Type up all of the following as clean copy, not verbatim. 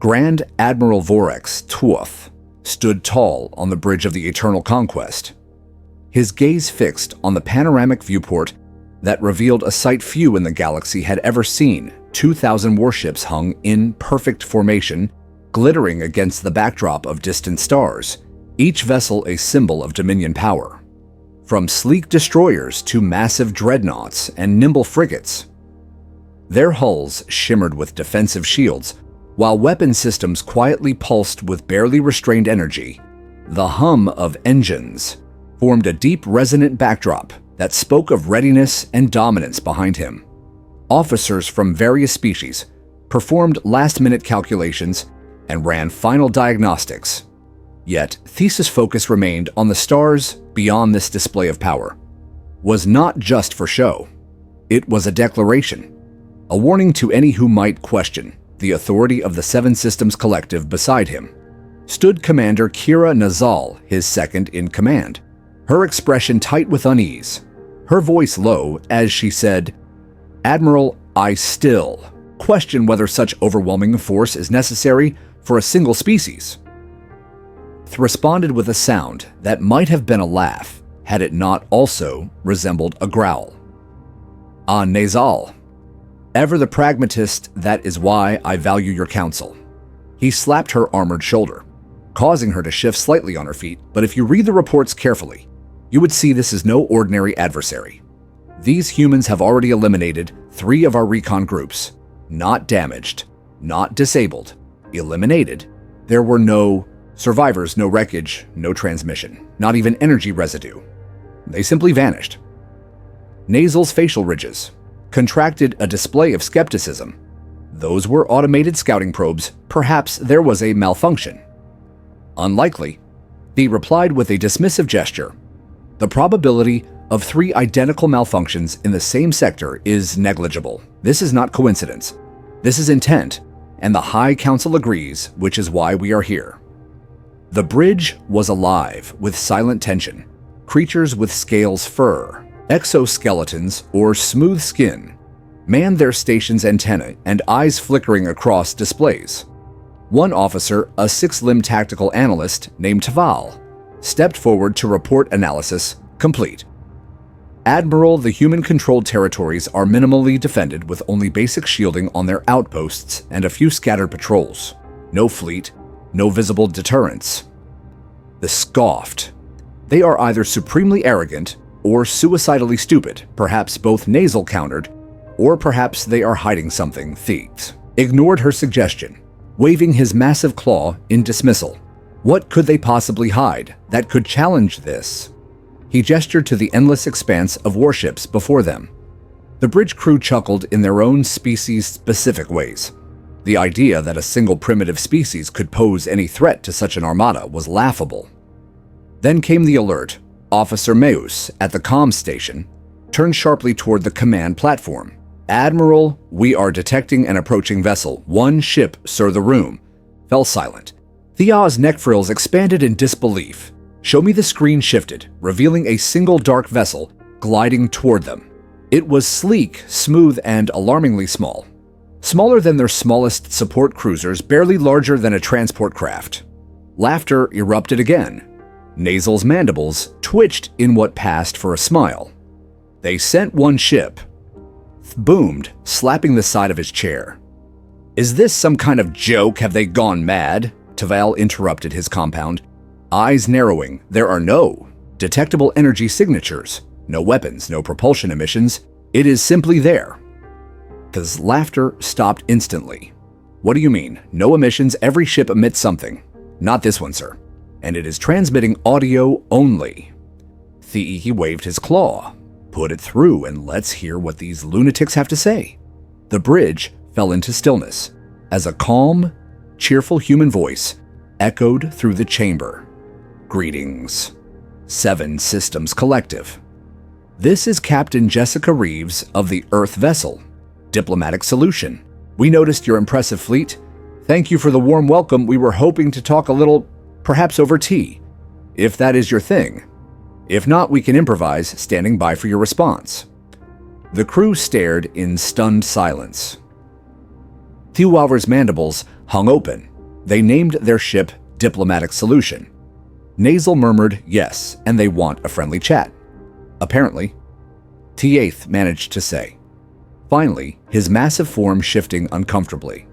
Grand Admiral Vorex Tuoth stood tall on the bridge of the Eternal Conquest, his gaze fixed on the panoramic viewport that revealed a sight few in the galaxy had ever seen. 2,000 warships hung in perfect formation, glittering against the backdrop of distant stars, each vessel a symbol of Dominion power. From sleek destroyers to massive dreadnoughts and nimble frigates, their hulls shimmered with defensive shields, while weapon systems quietly pulsed with barely restrained energy. The hum of engines formed a deep, resonant backdrop that spoke of readiness and dominance behind him. Officers from various species performed last-minute calculations and ran final diagnostics. Yet, Thesis' focus remained on the stars beyond this display of power. Was not just for show. It was a declaration, a warning to any who might question the authority of the Seven Systems Collective. Beside him stood Commander Kira Nazal, his second in command, her expression tight with unease, her voice low as she said, "Admiral, I still question whether such overwhelming force is necessary for a single species." Responded with a sound that might have been a laugh had it not also resembled a growl. "Ah, Nazal, ever the pragmatist, that is why I value your counsel." He slapped her armored shoulder, causing her to shift slightly on her feet, but if you read the reports carefully, you would see this is no ordinary adversary. These humans have already eliminated 3 of our recon groups. Not damaged, not disabled, eliminated. There were no survivors, no wreckage, no transmission, not even energy residue. They simply vanished. Nasal's facial ridges contracted a display of skepticism. Those were automated scouting probes. Perhaps there was a malfunction. Unlikely. He replied with a dismissive gesture. The probability of 3 identical malfunctions in the same sector is negligible. This is not coincidence. This is intent, and the High Council agrees, which is why we are here. The bridge was alive with silent tension. Creatures with scales fur, exoskeletons, or smooth skin manned their station's antennae and eyes flickering across displays. One officer, a 6-limbed tactical analyst named Taval, stepped forward to report analysis complete. "Admiral, the human-controlled territories are minimally defended with only basic shielding on their outposts and a few scattered patrols. No fleet, no visible deterrents." The scoffed. They are either supremely arrogant or suicidally stupid, perhaps both. Nasal countered, or perhaps they are hiding something. Theet ignored her suggestion, waving his massive claw in dismissal. What could they possibly hide that could challenge this? He gestured to the endless expanse of warships before them. The bridge crew chuckled in their own species-specific ways. The idea that a single primitive species could pose any threat to such an armada was laughable. Then came the alert. Officer Meus, at the comms station, turned sharply toward the command platform. "Admiral, we are detecting an approaching vessel. 1 ship, sir." The room fell silent. Thea's neck frills expanded in disbelief. "Show me." The screen shifted, revealing a single dark vessel gliding toward them. It was sleek, smooth, and alarmingly small. Smaller than their smallest support cruisers, barely larger than a transport craft. Laughter erupted again. Nasal's mandibles twitched in what passed for a smile. "They sent 1 ship." Boomed, slapping the side of his chair. "Is this some kind of joke? Have they gone mad?" Taval interrupted his compound, eyes narrowing. "There are no detectable energy signatures, no weapons, no propulsion emissions. It is simply there." His laughter stopped instantly. "What do you mean? No emissions? Every ship emits something." "Not this one, sir. And it is transmitting audio only." He waved his claw. "Put it through and let's hear what these lunatics have to say." The bridge fell into stillness as a calm, cheerful human voice echoed through the chamber. "Greetings, Seven Systems Collective. This is Captain Jessica Reeves of the Earth vessel, Diplomatic Solution. We noticed your impressive fleet. Thank you for the warm welcome. We were hoping to talk a little, perhaps over tea, if that is your thing. If not, we can improvise, standing by for your response." The crew stared in stunned silence. Thiuwaver's mandibles hung open, They named their ship Diplomatic Solution. Nasal murmured yes, and they want a friendly chat. Apparently, T8th managed to say. Finally, his massive form shifting uncomfortably.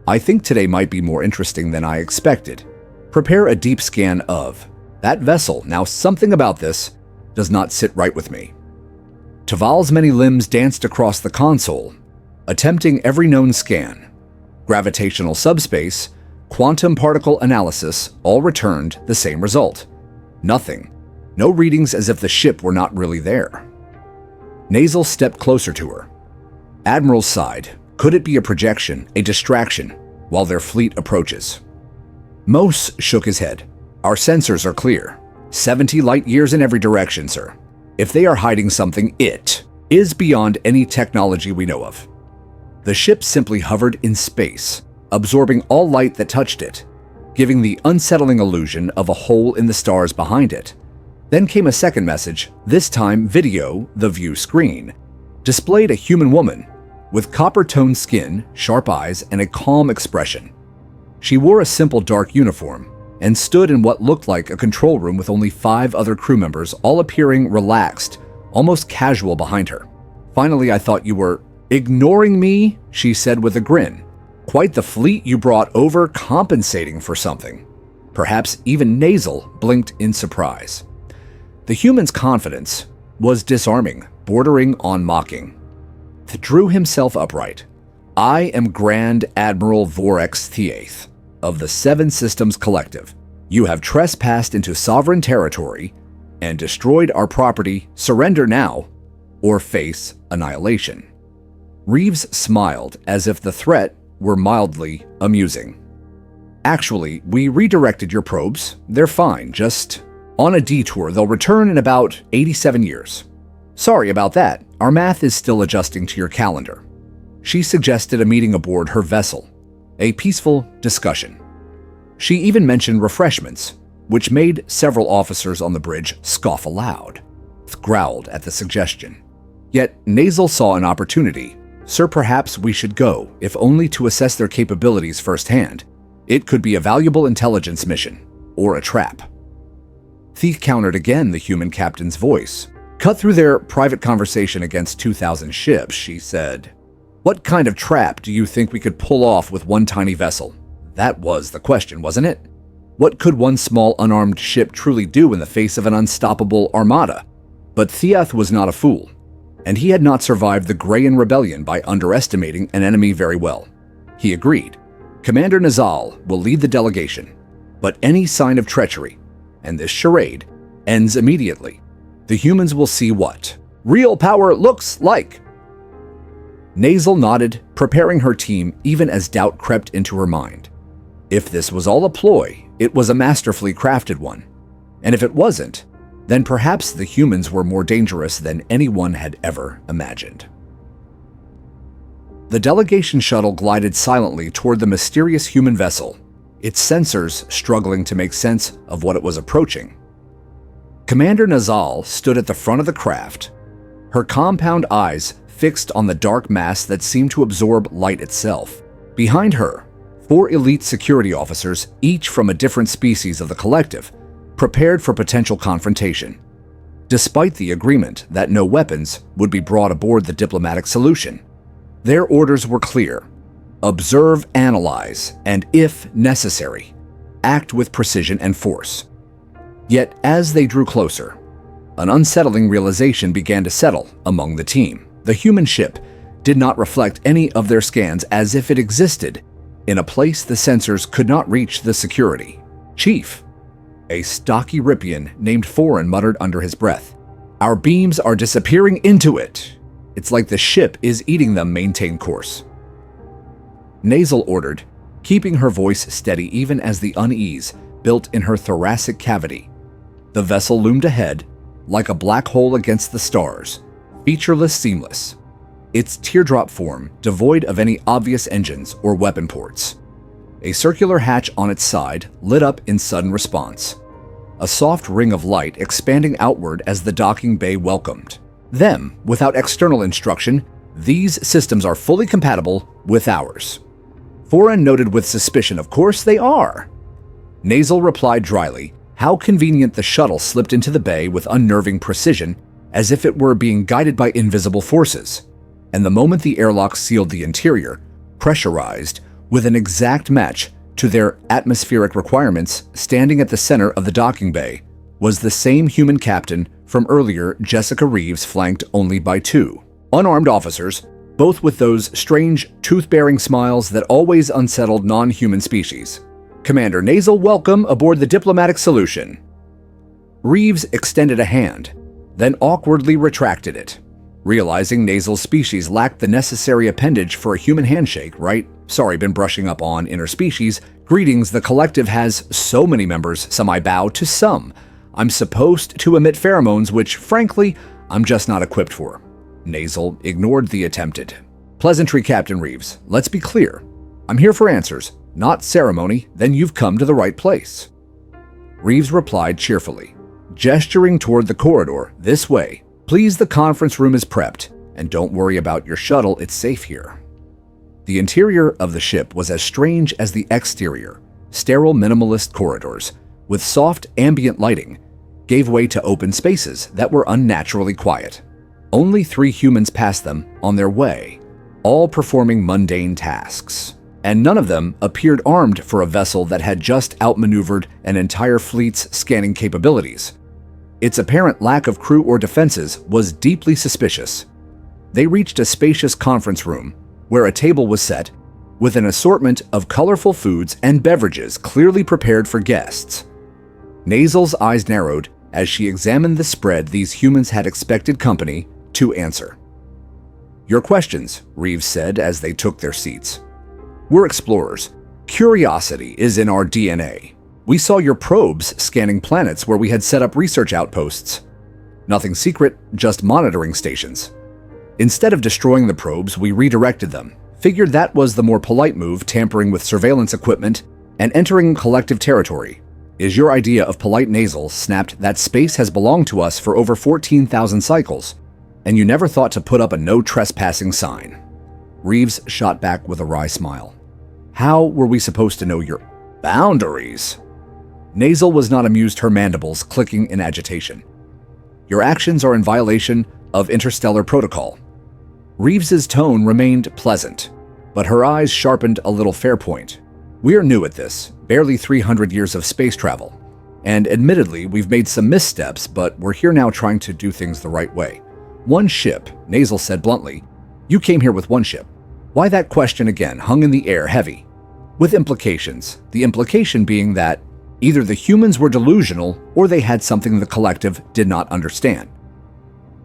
I think today might be more interesting than I expected. Prepare a deep scan of that vessel. Now something about this does not sit right with me. Taval's many limbs danced across the console, attempting every known scan. Gravitational subspace, quantum particle analysis all returned the same result. Nothing. No readings, as if the ship were not really there. Nasal stepped closer to her. Admiral sighed. Could it be a projection, a distraction, while their fleet approaches? Mose shook his head. Our sensors are clear. 70 light years in every direction, sir. If they are hiding something, it is beyond any technology we know of. The ship simply hovered in space, absorbing all light that touched it, giving the unsettling illusion of a hole in the stars behind it. Then came a second message, this time video, the view screen, displayed a human woman with copper-toned skin, sharp eyes, and a calm expression. She wore a simple dark uniform and stood in what looked like a control room with only 5 other crew members, all appearing relaxed, almost casual behind her. Finally, I thought you were ignoring me, she said with a grin. Quite the fleet you brought over, compensating for something. Perhaps even Nasal blinked in surprise. The human's confidence was disarming, bordering on mocking. He drew himself upright. I am Grand Admiral Vorex T8th of the 7 Systems Collective. You have trespassed into sovereign territory and destroyed our property. Surrender now or face annihilation. Reeves smiled as if the threat were mildly amusing. Actually, we redirected your probes. They're fine, just on a detour. They'll return in about 87 years. Sorry about that. Our math is still adjusting to your calendar. She suggested a meeting aboard her vessel, a peaceful discussion. She even mentioned refreshments, which made several officers on the bridge scoff aloud. Growled at the suggestion. Yet Nasal saw an opportunity. Sir, perhaps we should go, if only to assess their capabilities firsthand. It could be a valuable intelligence mission, or a trap. Thief countered again, the human captain's voice. Cut through their private conversation against 2,000 ships, she said. What kind of trap do you think we could pull off with one tiny vessel? That was the question, wasn't it? What could one small unarmed ship truly do in the face of an unstoppable armada? But Thiath was not a fool, and he had not survived the Grayan Rebellion by underestimating an enemy very well. He agreed. Commander Nazal will lead the delegation, but any sign of treachery, and this charade, ends immediately. The humans will see what real power looks like. Nasal nodded, preparing her team even as doubt crept into her mind. If this was all a ploy, it was a masterfully crafted one. And if it wasn't, then perhaps the humans were more dangerous than anyone had ever imagined. The delegation shuttle glided silently toward the mysterious human vessel, its sensors struggling to make sense of what it was approaching. Commander Nazal stood at the front of the craft, her compound eyes fixed on the dark mass that seemed to absorb light itself. Behind her, 4 elite security officers, each from a different species of the collective, prepared for potential confrontation. Despite the agreement that no weapons would be brought aboard the Diplomatic Solution, their orders were clear. Observe, analyze, and if necessary, act with precision and force. Yet as they drew closer, an unsettling realization began to settle among the team. The human ship did not reflect any of their scans, as if it existed in a place the sensors could not reach. The security chief, a stocky Rippian named Foreign, muttered under his breath. Our beams are disappearing into it. It's like the ship is eating them. Maintain course. Nasal ordered, keeping her voice steady even as the unease built in her thoracic cavity. The vessel loomed ahead, like a black hole against the stars, featureless, seamless. Its teardrop form devoid of any obvious engines or weapon ports. A circular hatch on its side lit up in sudden response, a soft ring of light expanding outward as the docking bay welcomed them. Without external instruction, these systems are fully compatible with ours. Foran noted with suspicion, "Of course they are." Nasal replied dryly, "How convenient the shuttle slipped into the bay with unnerving precision, as if it were being guided by invisible forces. And the moment the airlock sealed the interior, pressurized, with an exact match to their atmospheric requirements, standing at the center of the docking bay, was the same human captain from earlier, Jessica Reeves, flanked only by two unarmed officers, both with those strange, tooth-bearing smiles that always unsettled non-human species. Commander Nasal, welcome aboard the Diplomatic Solution." Reeves extended a hand, then awkwardly retracted it, realizing Nasal's species lacked the necessary appendage for a human handshake, right? Sorry, been brushing up on interspecies. Greetings, the collective has so many members, some I bow to some. I'm supposed to emit pheromones, which, frankly, I'm just not equipped for. Nasal ignored the attempted pleasantry. Captain Reeves, let's be clear. I'm here for answers, not ceremony. Then you've come to the right place. Reeves replied cheerfully, gesturing toward the corridor. "This way. Please, the conference room is prepped, and don't worry about your shuttle, it's safe here." The interior of the ship was as strange as the exterior. Sterile minimalist corridors, with soft ambient lighting, gave way to open spaces that were unnaturally quiet. Only 3 humans passed them on their way, all performing mundane tasks. And none of them appeared armed for a vessel that had just outmaneuvered an entire fleet's scanning capabilities. Its apparent lack of crew or defenses was deeply suspicious. They reached a spacious conference room where a table was set with an assortment of colorful foods and beverages clearly prepared for guests. Nasal's eyes narrowed as she examined the spread these humans had expected company to answer. "Your questions," Reeves said as they took their seats. "We're explorers. Curiosity is in our DNA. We saw your probes scanning planets where we had set up research outposts. Nothing secret, just monitoring stations. Instead of destroying the probes, we redirected them. Figured that was the more polite move, tampering with surveillance equipment and entering collective territory. Is your idea of polite." Nasal snapped, "That space has belonged to us for over 14,000 cycles, and you never thought to put up a no trespassing sign." Reeves shot back with a wry smile. "How were we supposed to know your boundaries?" Nasal was not amused, her mandibles clicking in agitation. "Your actions are in violation of interstellar protocol." Reeves's tone remained pleasant, but her eyes sharpened a little. "Fair point. We're new at this, barely 300 years of space travel. And admittedly, we've made some missteps, but we're here now trying to do things the right way. One ship," Nasal said bluntly. "You came here with one ship." Why that question again hung in the air heavy, with implications. The implication being that either the humans were delusional or they had something the collective did not understand.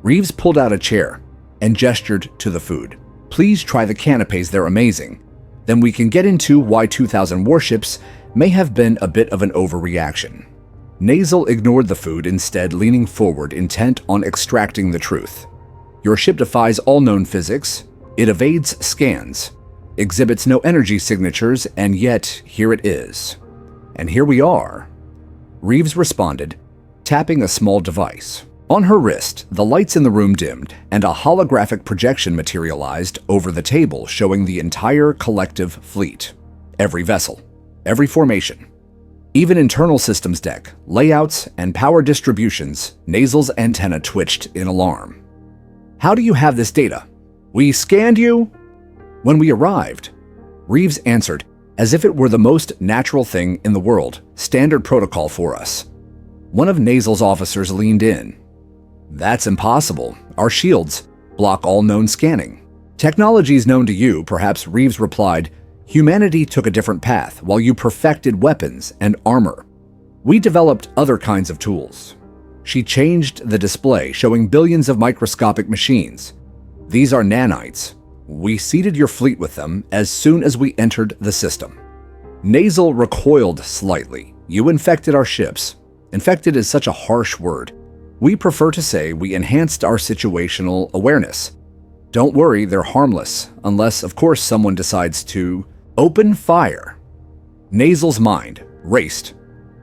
Reeves pulled out a chair and gestured to the food. "Please try the canapes, they're amazing. Then we can get into why 2,000 warships may have been a bit of an overreaction." Nasal ignored the food, instead leaning forward, intent on extracting the truth. "Your ship defies all known physics. It evades scans, exhibits no energy signatures, and yet here it is. And here we are." Reeves responded, tapping a small device. On her wrist, the lights in the room dimmed, and a holographic projection materialized over the table, showing the entire collective fleet. Every vessel, every formation, even internal systems deck, layouts, and power distributions. Nasal's antenna twitched in alarm. "How do you have this data? We scanned you?" "When we arrived," Reeves answered, as if it were the most natural thing in the world. "Standard protocol for us." One of Nasal's officers leaned in. "That's impossible. Our shields block all known scanning." "Technologies known to you," perhaps, Reeves replied. "Humanity took a different path, while you perfected weapons and armor. We developed other kinds of tools." She changed the display, showing billions of microscopic machines. "These are nanites. We seeded your fleet with them as soon as we entered the system." Nasal recoiled slightly. "You infected our ships." Infected is such a harsh word. "We prefer to say we enhanced our situational awareness. Don't worry, they're harmless, unless, of course, someone decides to open fire." Nasal's mind raced.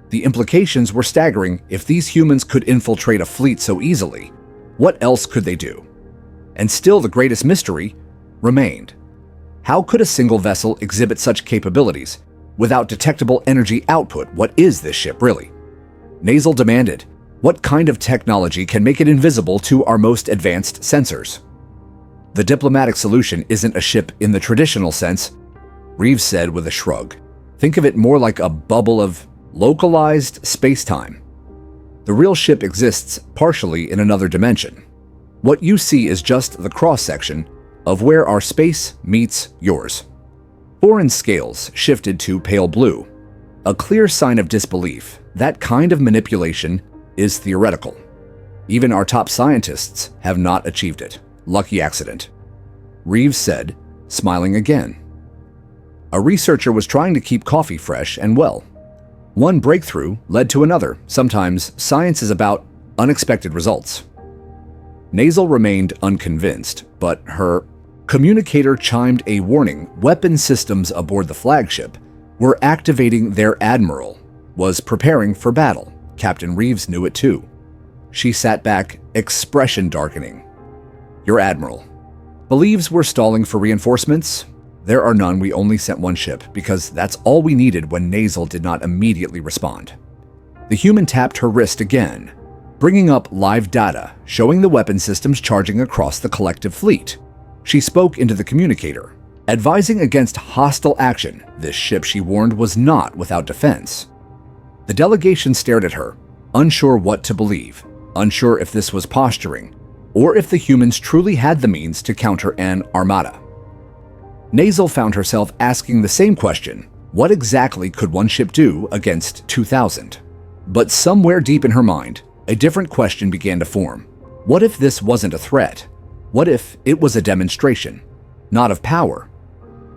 The implications were staggering. If these humans could infiltrate a fleet so easily, what else could they do? And still the greatest mystery remained. How could a single vessel exhibit such capabilities without detectable energy output? What is this ship, really? Nasal demanded, what kind of technology can make it invisible to our most advanced sensors? The diplomatic solution isn't a ship in the traditional sense, Reeves said with a shrug. Think of it more like a bubble of localized space-time. The real ship exists partially in another dimension. What you see is just the cross-section of where our space meets yours. Foreign scales shifted to pale blue, a clear sign of disbelief. That kind of manipulation is theoretical. Even our top scientists have not achieved it. Lucky accident, Reeves said, smiling again. A researcher was trying to keep coffee fresh and well. One breakthrough led to another. Sometimes science is about unexpected results. Nasal remained unconvinced, but her communicator chimed a warning. Weapon systems aboard the flagship were activating. Their admiral was preparing for battle. Captain Reeves knew it too. She sat back, expression darkening. Your admiral believes we're stalling for reinforcements? There are none. We only sent one ship because that's all we needed when Nasal did not immediately respond. The human tapped her wrist again, bringing up live data showing the weapon systems charging across the collective fleet. She spoke into the communicator, advising against hostile action. This ship, she warned, was not without defense. The delegation stared at her, unsure what to believe, unsure if this was posturing, or if the humans truly had the means to counter an armada. Nasal found herself asking the same question. What exactly could one ship do against 2,000? But somewhere deep in her mind, a different question began to form. What if this wasn't a threat? What if it was a demonstration, not of power,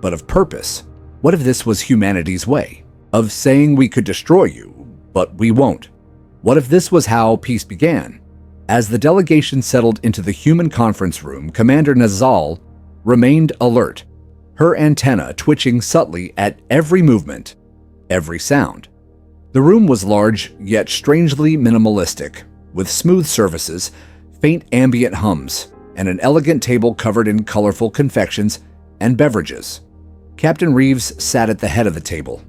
but of purpose? What if this was humanity's way of saying we could destroy you, but we won't? What if this was how peace began? As the delegation settled into the human conference room, Commander Nazal remained alert, her antenna twitching subtly at every movement, every sound. The room was large, yet strangely minimalistic, with smooth surfaces, faint ambient hums, and an elegant table covered in colorful confections and beverages. Captain Reeves sat at the head of the table,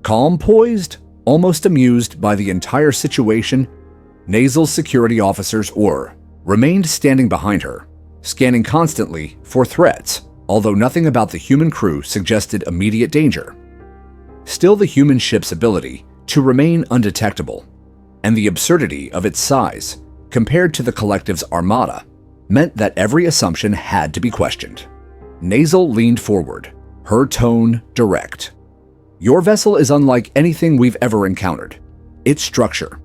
calm, poised, almost amused by the entire situation. Nasal's security officers remained standing behind her, scanning constantly for threats, although nothing about the human crew suggested immediate danger. Still, the human ship's ability to remain undetectable and the absurdity of its size compared to the collective's armada meant that every assumption had to be questioned. Nasal leaned forward, her tone direct. Your vessel is unlike anything we've ever encountered. Its structure,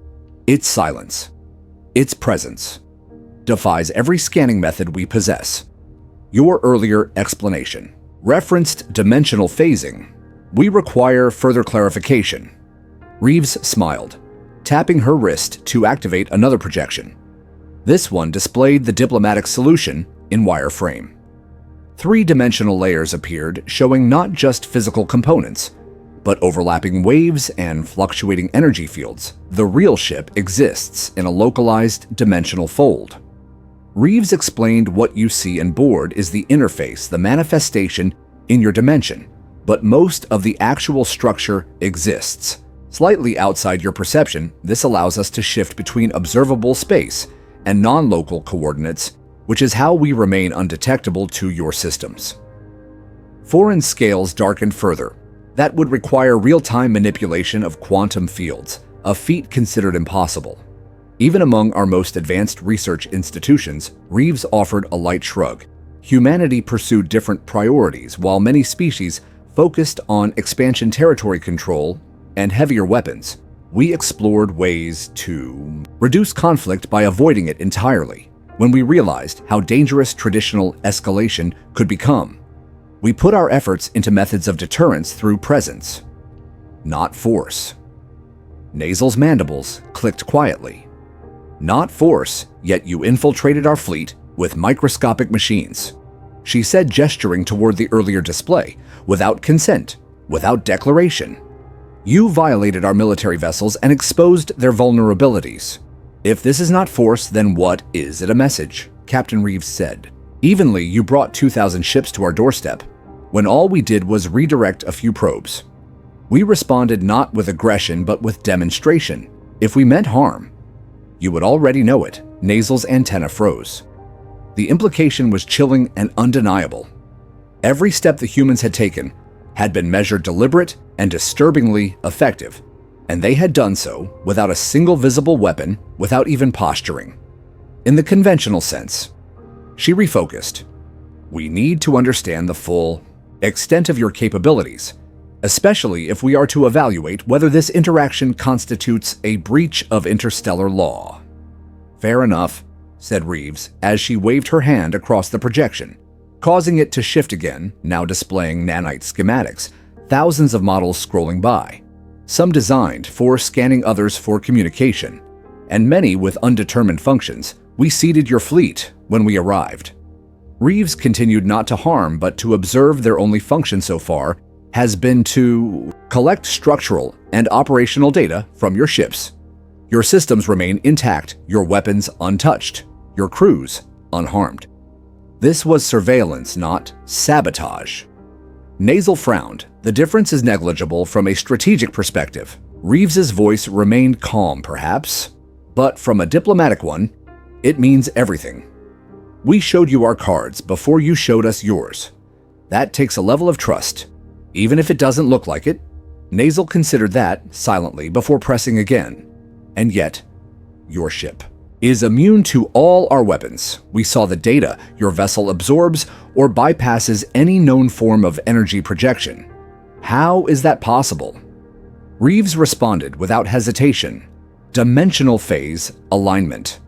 its silence, its presence defies every scanning method we possess. Your earlier explanation referenced dimensional phasing. We require further clarification. Reeves smiled, tapping her wrist to activate another projection. This one displayed the diplomatic solution in wireframe. Three-dimensional layers appeared, showing not just physical components, but overlapping waves and fluctuating energy fields. The real ship exists in a localized dimensional fold. Reeves explained what you see on board is the interface, the manifestation in your dimension, but most of the actual structure exists slightly outside your perception. This allows us to shift between observable space and non-local coordinates, which is how we remain undetectable to your systems. Foreign scales darkened further. That would require real-time manipulation of quantum fields, a feat considered impossible. Even among our most advanced research institutions, Reeves offered a light shrug. Humanity pursued different priorities, while many species focused on expansion territory control and heavier weapons. We explored ways to reduce conflict by avoiding it entirely. When we realized how dangerous traditional escalation could become, we put our efforts into methods of deterrence through presence, not force. Nasal's mandibles clicked quietly. Not force, yet you infiltrated our fleet with microscopic machines, she said, gesturing toward the earlier display. Without consent, without declaration. You violated our military vessels and exposed their vulnerabilities. If this is not force, then what is it? A message, Captain Reeves said. Evenly, you brought 2,000 ships to our doorstep. when all we did was redirect a few probes. We responded not with aggression but with demonstration. If we meant harm, you would already know it. Nasal's antenna froze. The implication was chilling and undeniable. Every step the humans had taken had been measured deliberate and disturbingly effective, and they had done so without a single visible weapon, without even posturing. In the conventional sense, she refocused. We need to understand the full extent of your capabilities, especially if we are to evaluate whether this interaction constitutes a breach of interstellar law. Fair enough, said Reeves as she waved her hand across the projection, causing it to shift again, now displaying nanite schematics, thousands of models scrolling by, some designed for scanning, others for communication, and many with undetermined functions. We seeded your fleet when we arrived. Reeves continued not to harm but to observe. Their only function so far has been to collect structural and operational data from your ships. Your systems remain intact, your weapons untouched, your crews unharmed. This was surveillance, not sabotage. Nasal frowned. The difference is negligible from a strategic perspective. Reeves's voice remained calm, perhaps, but from a diplomatic one, it means everything. We showed you our cards before you showed us yours. That takes a level of trust, even if it doesn't look like it. Nasal considered that silently before pressing again. And yet, your ship is immune to all our weapons. We saw the data your vessel absorbs or bypasses any known form of energy projection. How is that possible? Reeves responded without hesitation. Dimensional phase alignment.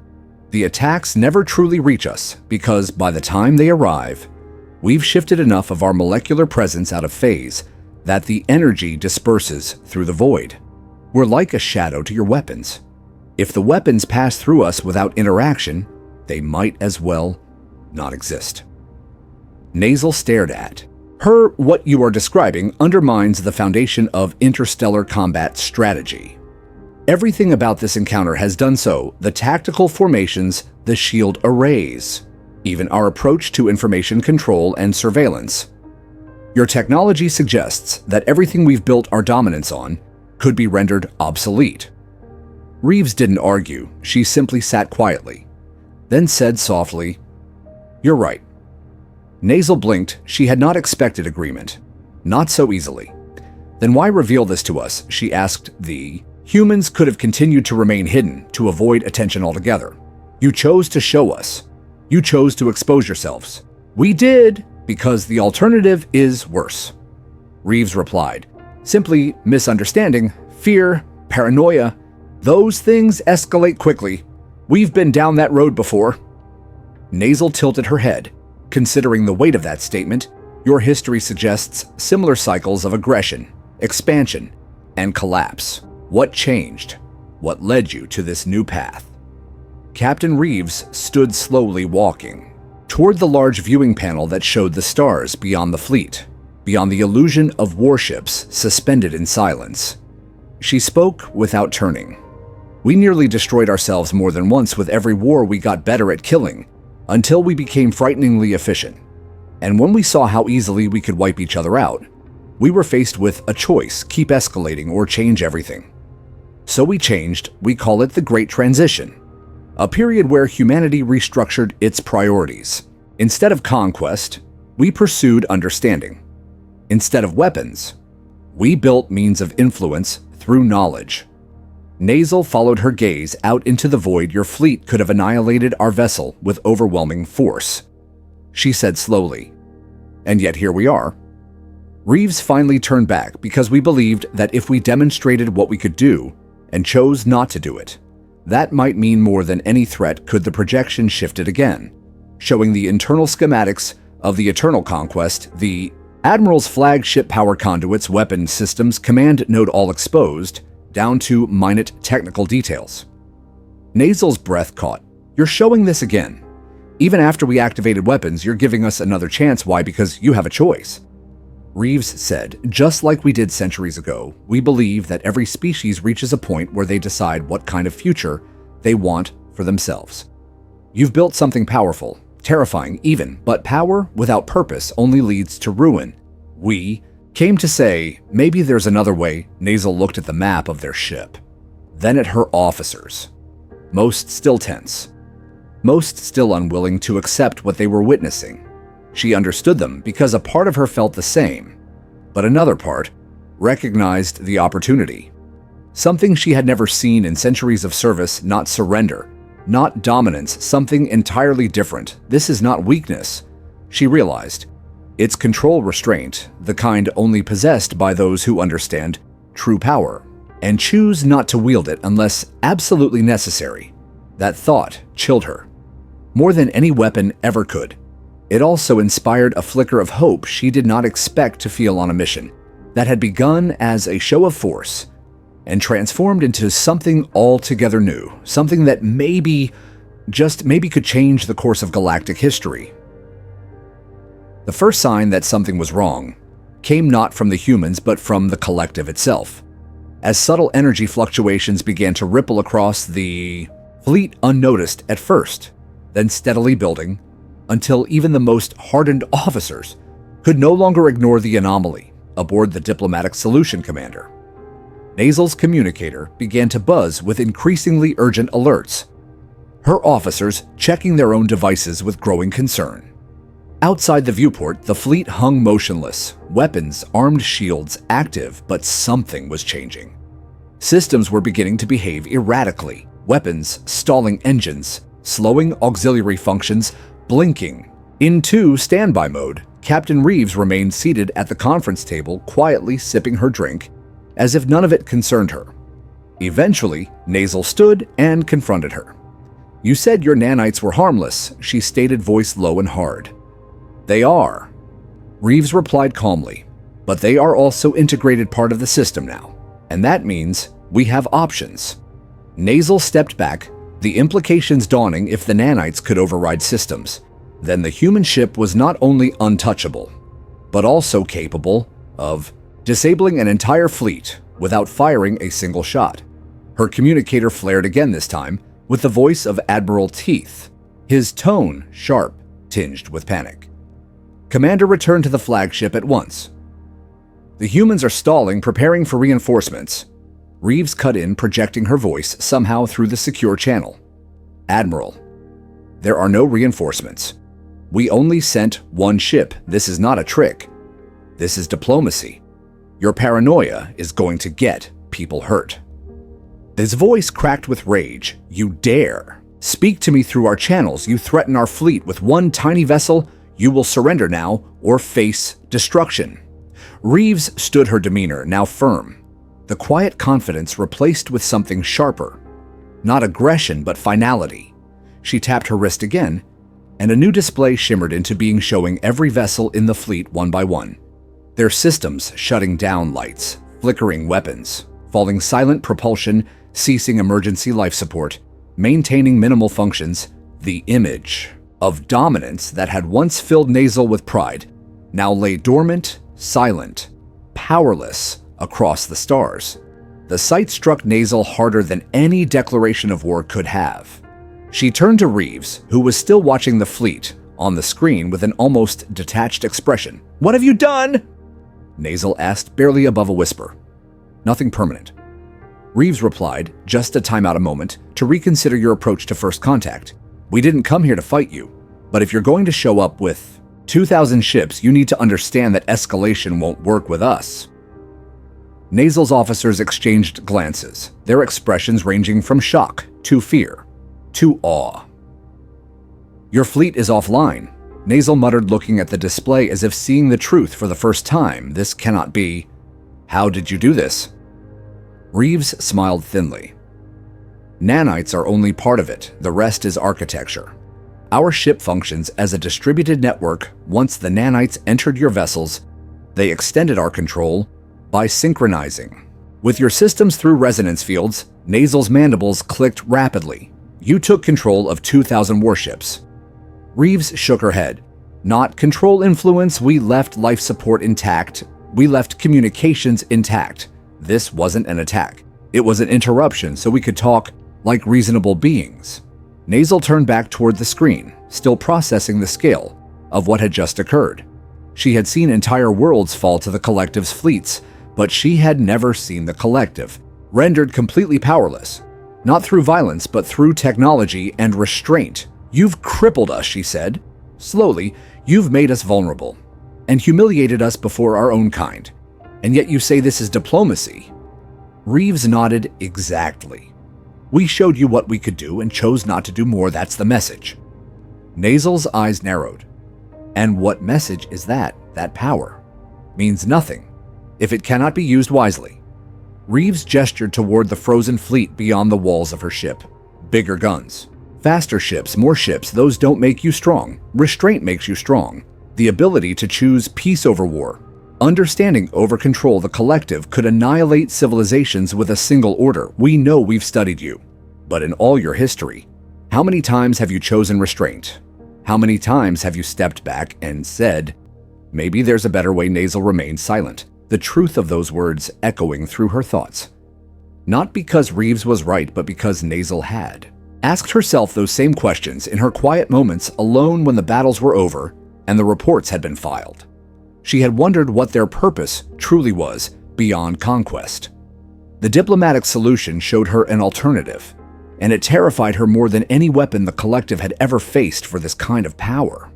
The attacks never truly reach us because by the time they arrive, we've shifted enough of our molecular presence out of phase that the energy disperses through the void. We're like a shadow to your weapons. If the weapons pass through us without interaction, they might as well not exist. Nasal stared at her. What you are describing undermines the foundation of interstellar combat strategy. Everything about this encounter has done so. The tactical formations, the shield arrays, even our approach to information control and surveillance. Your technology suggests that everything we've built our dominance on could be rendered obsolete. Reeves didn't argue. She simply sat quietly, then said softly, "You're right." Nasal blinked. She had not expected agreement. Not so easily. Then why reveal this to us? She asked. The humans could have continued to remain hidden to avoid attention altogether. You chose to show us. You chose to expose yourselves. We did, because the alternative is worse. Reeves replied. Simply misunderstanding, fear, paranoia. Those things escalate quickly. We've been down that road before. Nasal tilted her head. Considering the weight of that statement, your history suggests similar cycles of aggression, expansion, and collapse. What changed? What led you to this new path? Captain Reeves stood slowly walking toward the large viewing panel that showed the stars beyond the fleet, beyond the illusion of warships suspended in silence. She spoke without turning. We nearly destroyed ourselves more than once. With every war we got better at killing, until we became frighteningly efficient. And when we saw how easily we could wipe each other out, we were faced with a choice: keep escalating or change everything. So we changed. We call it the Great Transition, a period where humanity restructured its priorities. Instead of conquest, we pursued understanding. Instead of weapons, we built means of influence through knowledge. Nasal followed her gaze out into the void. Your fleet could have annihilated our vessel with overwhelming force, she said slowly. And yet here we are. Reeves finally turned back because we believed that if we demonstrated what we could do and chose not to do it, that might mean more than any threat. Could the projection shifted again, showing the internal schematics of the Eternal Conquest, the Admiral's flagship power conduits, weapon systems, command node, all exposed, down to minute technical details. Nasal's breath caught. You're showing this again. Even after we activated weapons, you're giving us another chance. Why? Because you have a choice. Reeves said, just like we did centuries ago, we believe that every species reaches a point where they decide what kind of future they want for themselves. You've built something powerful, terrifying even, but power without purpose only leads to ruin. We came to say maybe there's another way. Nasal looked at the map of their ship, then at her officers. Most still tense. Most still unwilling to accept what they were witnessing. She understood them because a part of her felt the same, but another part recognized the opportunity. Something she had never seen in centuries of service, not surrender, not dominance, something entirely different. This is not weakness, she realized. It's control restraint, the kind only possessed by those who understand true power and choose not to wield it unless absolutely necessary. That thought chilled her, more than any weapon ever could. It also inspired a flicker of hope she did not expect to feel on a mission that had begun as a show of force and transformed into something altogether new, something that maybe, just maybe, could change the course of galactic history. The first sign that something was wrong came not from the humans but from the collective itself, as subtle energy fluctuations began to ripple across the fleet unnoticed at first, then steadily building until even the most hardened officers could no longer ignore the anomaly aboard the Diplomatic Solution Commander. Nasal's communicator began to buzz with increasingly urgent alerts, her officers checking their own devices with growing concern. Outside the viewport, the fleet hung motionless, weapons, armed shields active, but something was changing. Systems were beginning to behave erratically, weapons stalling engines, slowing auxiliary functions, blinking. Into standby mode, Captain Reeves remained seated at the conference table, quietly sipping her drink, as if none of it concerned her. Eventually, Nasal stood and confronted her. "You said your nanites were harmless," she stated, voice low and hard. "They are," Reeves replied calmly, "but they are also integrated part of the system now, and that means we have options." Nasal stepped back, the implications dawning. If the nanites could override systems, then the human ship was not only untouchable, but also capable of disabling an entire fleet without firing a single shot. Her communicator flared again, this time with the voice of Admiral Teeth, his tone sharp, tinged with panic. "Commander, return to the flagship at once. The humans are stalling, preparing for reinforcements." Reeves cut in, projecting her voice somehow through the secure channel. "Admiral, there are no reinforcements. We only sent one ship. This is not a trick. This is diplomacy. Your paranoia is going to get people hurt." His voice cracked with rage. "You dare speak to me through our channels. You threaten our fleet with one tiny vessel. You will surrender now or face destruction." Reeves stood, her demeanor now firm, the quiet confidence replaced with something sharper. Not aggression, but finality. She tapped her wrist again, and a new display shimmered into being, showing every vessel in the fleet one by one. Their systems shutting down, lights, flickering weapons, falling silent propulsion, ceasing emergency life support, maintaining minimal functions. The image of dominance that had once filled Nasal with pride now lay dormant, silent, powerless across the stars. The sight struck Nasal harder than any declaration of war could have. She turned to Reeves, who was still watching the fleet on the screen with an almost detached expression. "What have you done?" Nasal asked, barely above a whisper. "Nothing permanent." Reeves replied, "Just to time out a moment to reconsider your approach to first contact. We didn't come here to fight you, but if you're going to show up with 2,000 ships, you need to understand that escalation won't work with us." Nasal's officers exchanged glances, their expressions ranging from shock to fear to awe. "Your fleet is offline," Nasal muttered, looking at the display as if seeing the truth for the first time. "This cannot be. How did you do this?" Reeves smiled thinly. "Nanites are only part of it. The rest is architecture. Our ship functions as a distributed network. Once the nanites entered your vessels, they extended our control by synchronizing with your systems through resonance fields." Nasal's mandibles clicked rapidly. "You took control of 2,000 warships." Reeves shook her head. "Not control influence. We left life support intact. We left communications intact. This wasn't an attack. It was an interruption so we could talk like reasonable beings." Nasal turned back toward the screen, still processing the scale of what had just occurred. She had seen entire worlds fall to the Collective's fleets, but she had never seen the Collective, rendered completely powerless. Not through violence, but through technology and restraint. "You've crippled us," she said. "Slowly, you've made us vulnerable and humiliated us before our own kind. And yet you say this is diplomacy." Reeves nodded. "Exactly. We showed you what we could do and chose not to do more. That's the message." Nasal's eyes narrowed. "And what message is that? That power means nothing if it cannot be used wisely." Reeves gestured toward the frozen fleet beyond the walls of her ship. "Bigger guns. Faster ships, more ships. Those don't make you strong. Restraint makes you strong. The ability to choose peace over war. Understanding over control. The Collective could annihilate civilizations with a single order. We know we've studied you. But in all your history, how many times have you chosen restraint? How many times have you stepped back and said, maybe there's a better way?" Nasal remained silent, the truth of those words echoing through her thoughts. Not because Reeves was right, but because Nasal had asked herself those same questions in her quiet moments alone when the battles were over and the reports had been filed. She had wondered what their purpose truly was beyond conquest. The diplomatic solution showed her an alternative, and it terrified her more than any weapon the Collective had ever faced for this kind of power.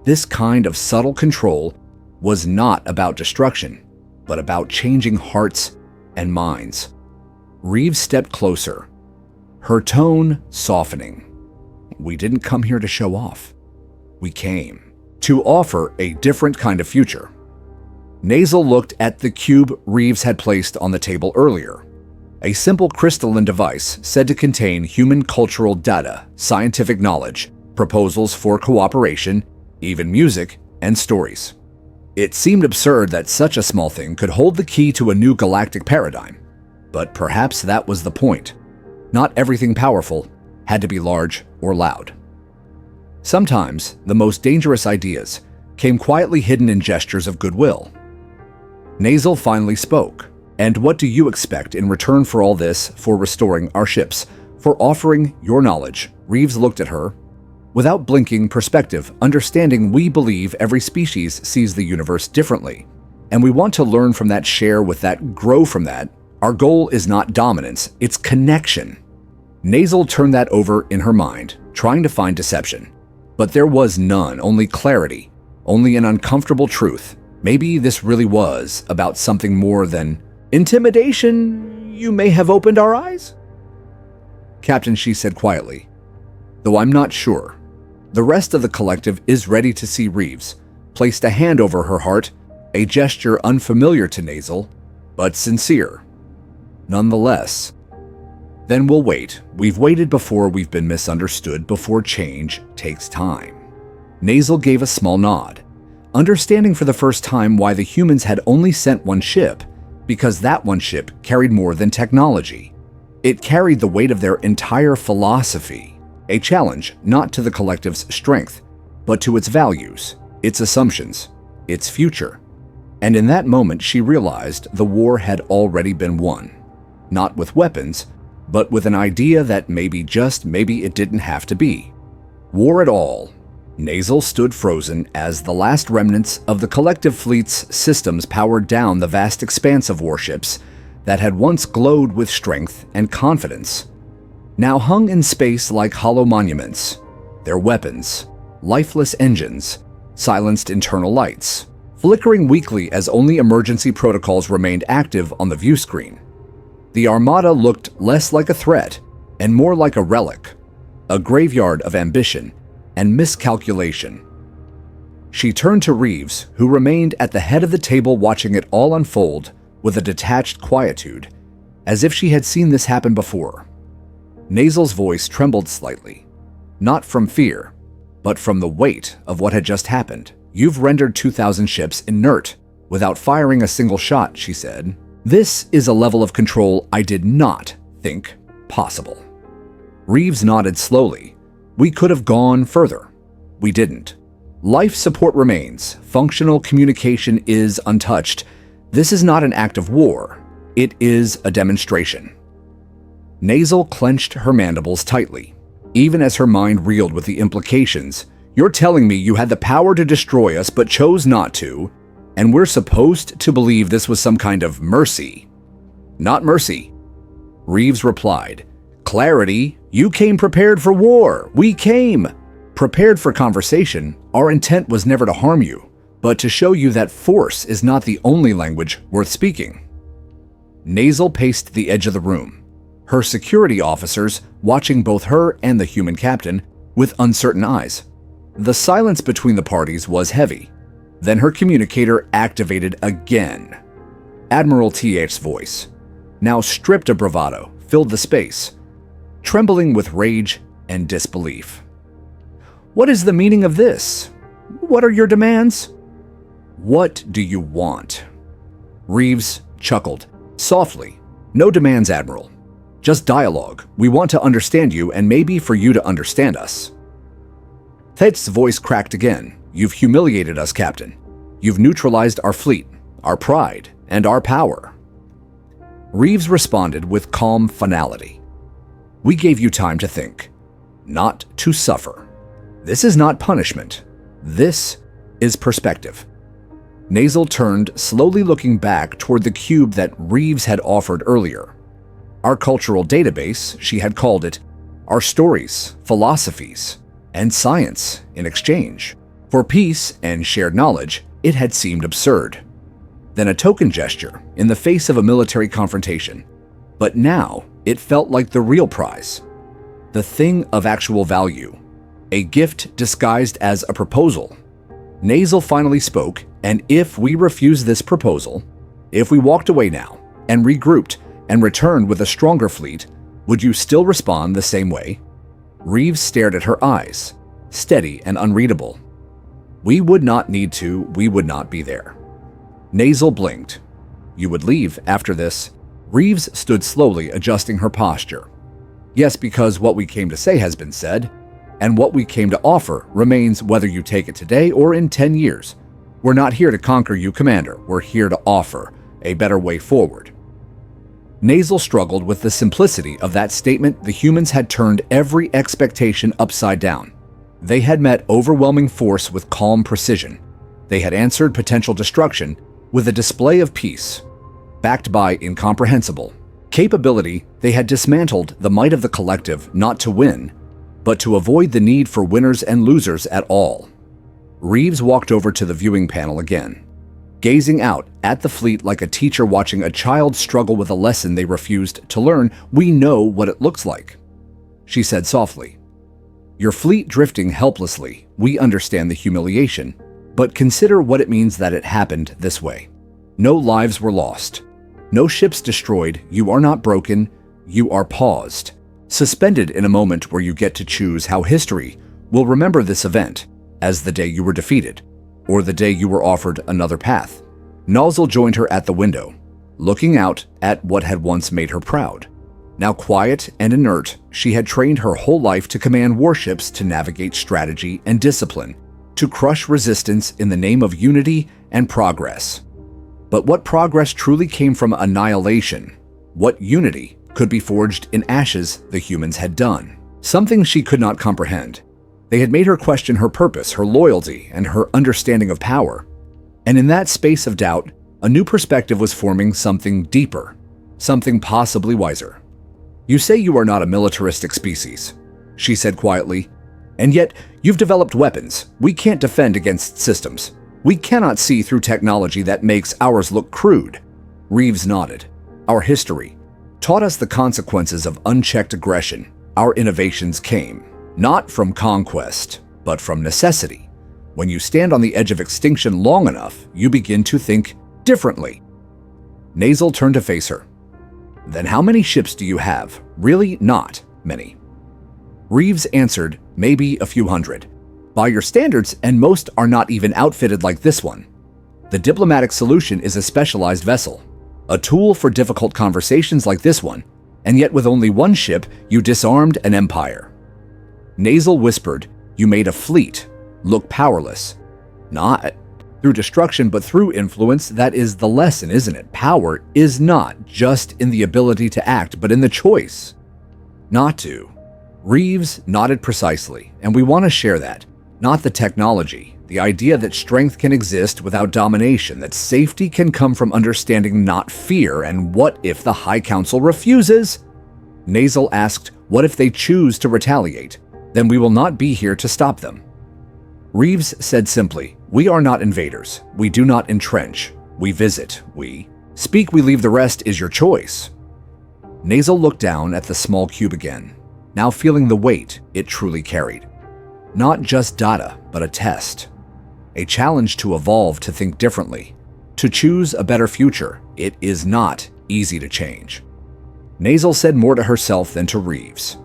This kind of subtle control was not about destruction, but about changing hearts and minds. Reeves stepped closer, her tone softening. "We didn't come here to show off. We came to offer a different kind of future." Nasal looked at the cube Reeves had placed on the table earlier. A simple crystalline device said to contain human cultural data, scientific knowledge, proposals for cooperation, even music and stories. It seemed absurd that such a small thing could hold the key to a new galactic paradigm. But perhaps that was the point. Not everything powerful had to be large or loud. Sometimes the most dangerous ideas came quietly hidden in gestures of goodwill. Nasal finally spoke. "And what do you expect in return for all this, for restoring our ships, for offering your knowledge?" Reeves looked at her. Without blinking, perspective, understanding. "We believe every species sees the universe differently, and we want to learn from that, share with that, grow from that. Our goal is not dominance, it's connection." Nasal turned that over in her mind, trying to find deception. But there was none, only clarity, only an uncomfortable truth. Maybe this really was about something more than intimidation. "You may have opened our eyes, Captain," she said quietly. "Though I'm not sure." The rest of the Collective is ready to see. Reeves placed a hand over her heart, a gesture unfamiliar to Nasal, but sincere. "Nonetheless, then we'll wait. We've waited before. We've been misunderstood before. Change takes time." Nasal gave a small nod, understanding for the first time why the humans had only sent one ship, because that one ship carried more than technology. It carried the weight of their entire philosophy, a challenge not to the Collective's strength, but to its values, its assumptions, its future. And in that moment she realized the war had already been won, not with weapons, but with an idea that maybe, just maybe, it didn't have to be war at all. Nasal stood frozen as the last remnants of the Collective fleet's systems powered down the vast expanse of warships that had once glowed with strength and confidence, now hung in space like hollow monuments, their weapons, lifeless engines, silenced internal lights, flickering weakly as only emergency protocols remained active on the view screen. The Armada looked less like a threat and more like a relic, a graveyard of ambition and miscalculation. She turned to Reeves, who remained at the head of the table watching it all unfold with a detached quietude, as if she had seen this happen before. Nasal's voice trembled slightly, not from fear, but from the weight of what had just happened. "You've rendered 2,000 ships inert without firing a single shot," she said. "This is a level of control I did not think possible." Reeves nodded slowly. "We could have gone further. We didn't. Life support remains. Functional communication is untouched. This is not an act of war. It is a demonstration." Nasal clenched her mandibles tightly, even as her mind reeled with the implications. You're telling me you had the power to destroy us but chose not to, and we're supposed to believe this was some kind of mercy? Not mercy. Reeves replied, clarity. You came prepared for war. We came prepared for conversation. Our intent was never to harm you, but to show you that force is not the only language worth speaking. Nasal paced the edge of the room, her security officers watching both her and the human captain with uncertain eyes. The silence between the parties was heavy. Then her communicator activated again. Admiral TH's voice, now stripped of bravado, filled the space, trembling with rage and disbelief. What is the meaning of this? What are your demands? What do you want? Reeves chuckled, softly. No demands, Admiral. Just dialogue. We want to understand you and maybe for you to understand us. Theth's voice cracked again. You've humiliated us, Captain. You've neutralized our fleet, our pride, and our power. Reeves responded with calm finality. We gave you time to think, not to suffer. This is not punishment. This is perspective. Nasal turned, slowly looking back toward the cube that Reeves had offered earlier. Our cultural database, she had called it, our stories, philosophies, and science in exchange. For peace and shared knowledge, it had seemed absurd. Then a token gesture in the face of a military confrontation. But now it felt like the real prize. The thing of actual value. A gift disguised as a proposal. Nasal finally spoke, and if we refuse this proposal, if we walked away now and regrouped and returned with a stronger fleet, would you still respond the same way? Reeves stared at her eyes, steady and unreadable. We would not need to, we would not be there. Nasal blinked. You would leave after this. Reeves stood slowly, adjusting her posture. Yes, because what we came to say has been said, and what we came to offer remains whether you take it today or in 10 years. We're not here to conquer you, Commander. We're here to offer a better way forward. Nasal struggled with the simplicity of that statement. The humans had turned every expectation upside down. They had met overwhelming force with calm precision. They had answered potential destruction with a display of peace. Backed by incomprehensible capability, they had dismantled the might of the collective not to win, but to avoid the need for winners and losers at all. Reeves walked over to the viewing panel again, gazing out at the fleet like a teacher watching a child struggle with a lesson they refused to learn. We know what it looks like, she said softly. Your fleet drifting helplessly, we understand the humiliation, but consider what it means that it happened this way. No lives were lost. No ships destroyed. You are not broken. You are paused, suspended in a moment where you get to choose how history will remember this event as the day you were defeated, or the day you were offered another path. Nozzle joined her at the window, looking out at what had once made her proud. Now quiet and inert, she had trained her whole life to command warships, to navigate strategy and discipline, to crush resistance in the name of unity and progress. But what progress truly came from annihilation? What unity could be forged in ashes the humans had done? Something she could not comprehend. They had made her question her purpose, her loyalty, and her understanding of power. And in that space of doubt, a new perspective was forming, something deeper, something possibly wiser. You say you are not a militaristic species, she said quietly, and yet you've developed weapons. We can't defend against systems. We cannot see through technology that makes ours look crude. Reeves nodded. Our history taught us the consequences of unchecked aggression. Our innovations came not from conquest, but from necessity. When you stand on the edge of extinction long enough, you begin to think differently. Nasal turned to face her. Then how many ships do you have? Really not many. Reeves answered, maybe a few hundred. By your standards, and most are not even outfitted like this one. The diplomatic solution is a specialized vessel, a tool for difficult conversations like this one, and yet with only one ship, you disarmed an empire. Nasal whispered, you made a fleet look powerless. Not through destruction, but through influence. That is the lesson, isn't it? Power is not just in the ability to act, but in the choice not to. Reeves nodded precisely, and we want to share that. Not the technology, the idea that strength can exist without domination, that safety can come from understanding, not fear. And what if the High Council refuses? Nasal asked, what if they choose to retaliate? Then we will not be here to stop them. Reeves said simply, we are not invaders. We do not entrench. We visit. We speak, we leave, the rest is your choice. Nasal looked down at the small cube again, now feeling the weight it truly carried. Not just data, but a test. A challenge to evolve, to think differently, to choose a better future. It is not easy to change. Nasal said more to herself than to Reeves.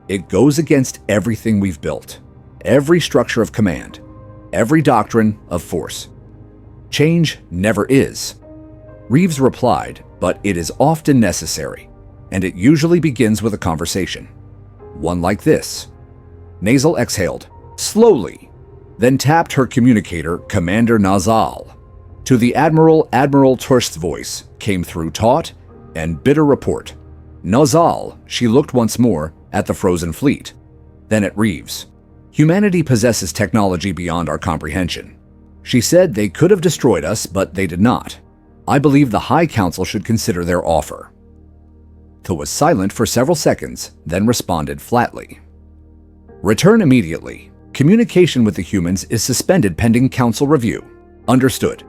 It goes against everything we've built, every structure of command, every doctrine of force. Change never is. Reeves replied, but it is often necessary, and it usually begins with a conversation. One like this. Nasal exhaled, slowly, then tapped her communicator, Commander Nazal. To the Admiral, Admiral Turst's voice came through taut and bitter report. Nazal, she looked once more at the frozen fleet, then at Reeves. Humanity possesses technology beyond our comprehension. She said they could have destroyed us, but they did not. I believe the High Council should consider their offer. Tho was silent for several seconds, then responded flatly. Return immediately. Communication with the humans is suspended pending Council review. Understood.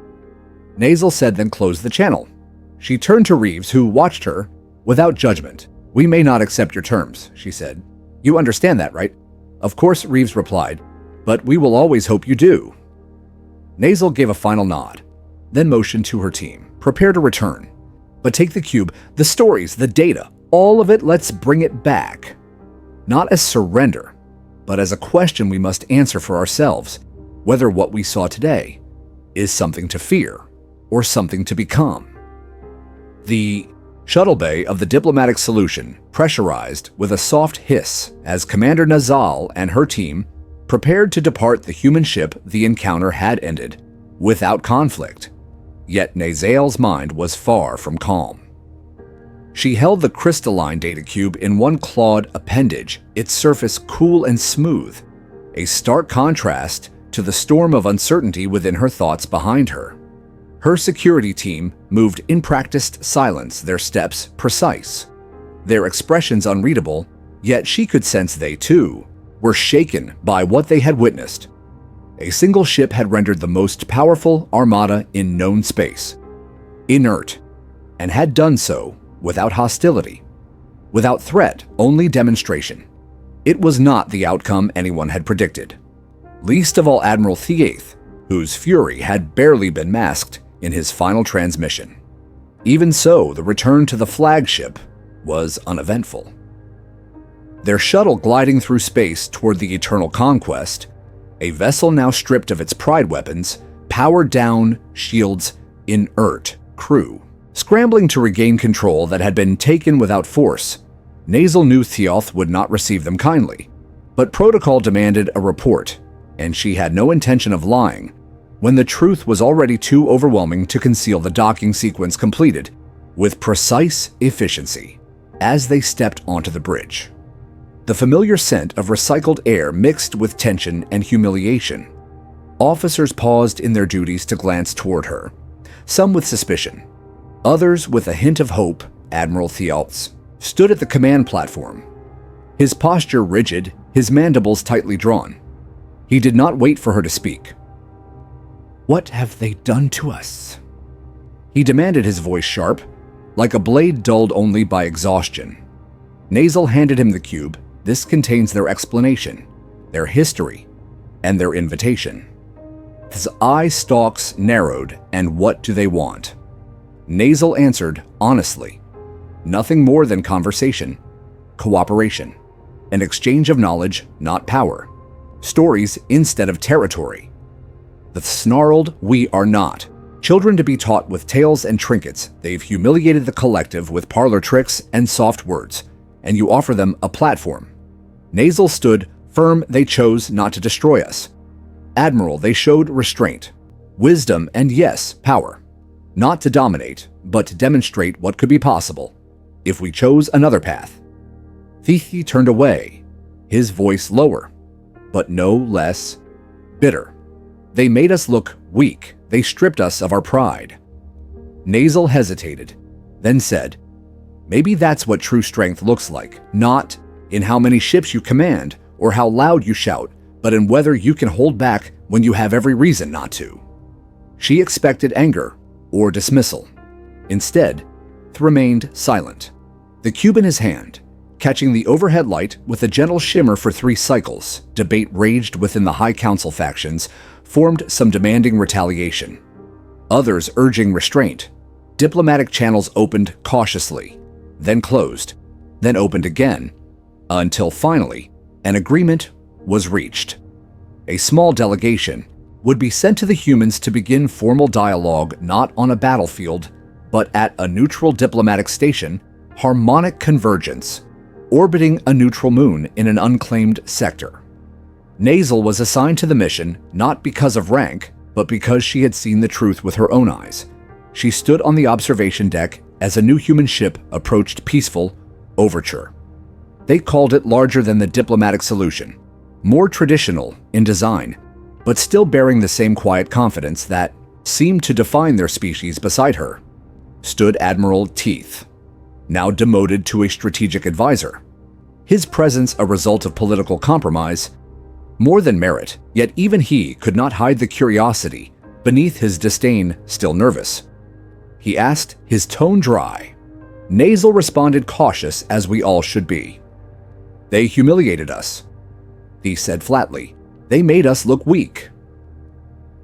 Nasal said, then closed the channel. She turned to Reeves, who watched her without judgment. We may not accept your terms, she said. You understand that, right? Of course, Reeves replied, but we will always hope you do. Nasal gave a final nod, then motioned to her team. Prepare to return. But take the cube, the stories, the data, all of it, let's bring it back. Not as surrender, but as a question we must answer for ourselves, whether what we saw today is something to fear or something to become. The shuttle bay of the diplomatic solution pressurized with a soft hiss as Commander Nazal and her team prepared to depart the human ship. The encounter had ended without conflict, yet Nazal's mind was far from calm. She held the crystalline data cube in one clawed appendage, its surface cool and smooth, a stark contrast to the storm of uncertainty within her thoughts behind her. Her security team moved in practiced silence, their steps precise, their expressions unreadable, yet she could sense they, too, were shaken by what they had witnessed. A single ship had rendered the most powerful armada in known space inert, and had done so without hostility, without threat, only demonstration. It was not the outcome anyone had predicted, least of all Admiral Theath, whose fury had barely been masked in his final transmission. Even so, the return to the flagship was uneventful. Their shuttle gliding through space toward the eternal conquest, a vessel now stripped of its pride weapons, powered down, shields, inert crew, scrambling to regain control that had been taken without force. Nasal knew Theoth would not receive them kindly, but protocol demanded a report, and she had no intention of lying when the truth was already too overwhelming to conceal. The docking sequence completed with precise efficiency as they stepped onto the bridge. The familiar scent of recycled air mixed with tension and humiliation. Officers paused in their duties to glance toward her, some with suspicion, others with a hint of hope. Admiral Theoth stood at the command platform, his posture rigid, his mandibles tightly drawn. He did not wait for her to speak. What have they done to us? He demanded, his voice sharp, like a blade dulled only by exhaustion. Nasal handed him the cube. This contains their explanation, their history, and their invitation. His eye stalks narrowed. And what do they want? Nasal answered honestly. Nothing more than conversation, cooperation, an exchange of knowledge, not power. Stories instead of territory. The snarled, we are not children to be taught with tales and trinkets. They've humiliated the collective with parlor tricks and soft words, and you offer them a platform. Nasal stood firm. They chose not to destroy us. Admiral, they showed restraint, wisdom, and yes, power. Not to dominate, but to demonstrate what could be possible if we chose another path. Theath turned away, his voice lower, but no less bitter. They made us look weak. They stripped us of our pride. Nasal hesitated, then said, "Maybe that's what true strength looks like, not in how many ships you command or how loud you shout, but in whether you can hold back when you have every reason not to." She expected anger or dismissal. Instead, he remained silent, the cube in his hand, catching the overhead light with a gentle shimmer for 3 cycles. Debate raged within the High Council factions, formed some demanding retaliation, others urging restraint. Diplomatic channels opened cautiously, then closed, then opened again, until finally an agreement was reached. A small delegation would be sent to the humans to begin formal dialogue not on a battlefield, but at a neutral diplomatic station, Harmonic Convergence, orbiting a neutral moon in an unclaimed sector. Nasal was assigned to the mission not because of rank, but because she had seen the truth with her own eyes. She stood on the observation deck as a new human ship approached Peaceful Overture. They called it larger than the diplomatic solution, more traditional in design, but still bearing the same quiet confidence that seemed to define their species. Beside her stood Admiral Teeth, now demoted to a strategic advisor. His presence a result of political compromise, more than merit, yet even he could not hide the curiosity beneath his disdain. Still nervous, he asked, his tone dry. Nasal responded, cautious as we all should be. "They humiliated us," he said flatly. "They made us look weak."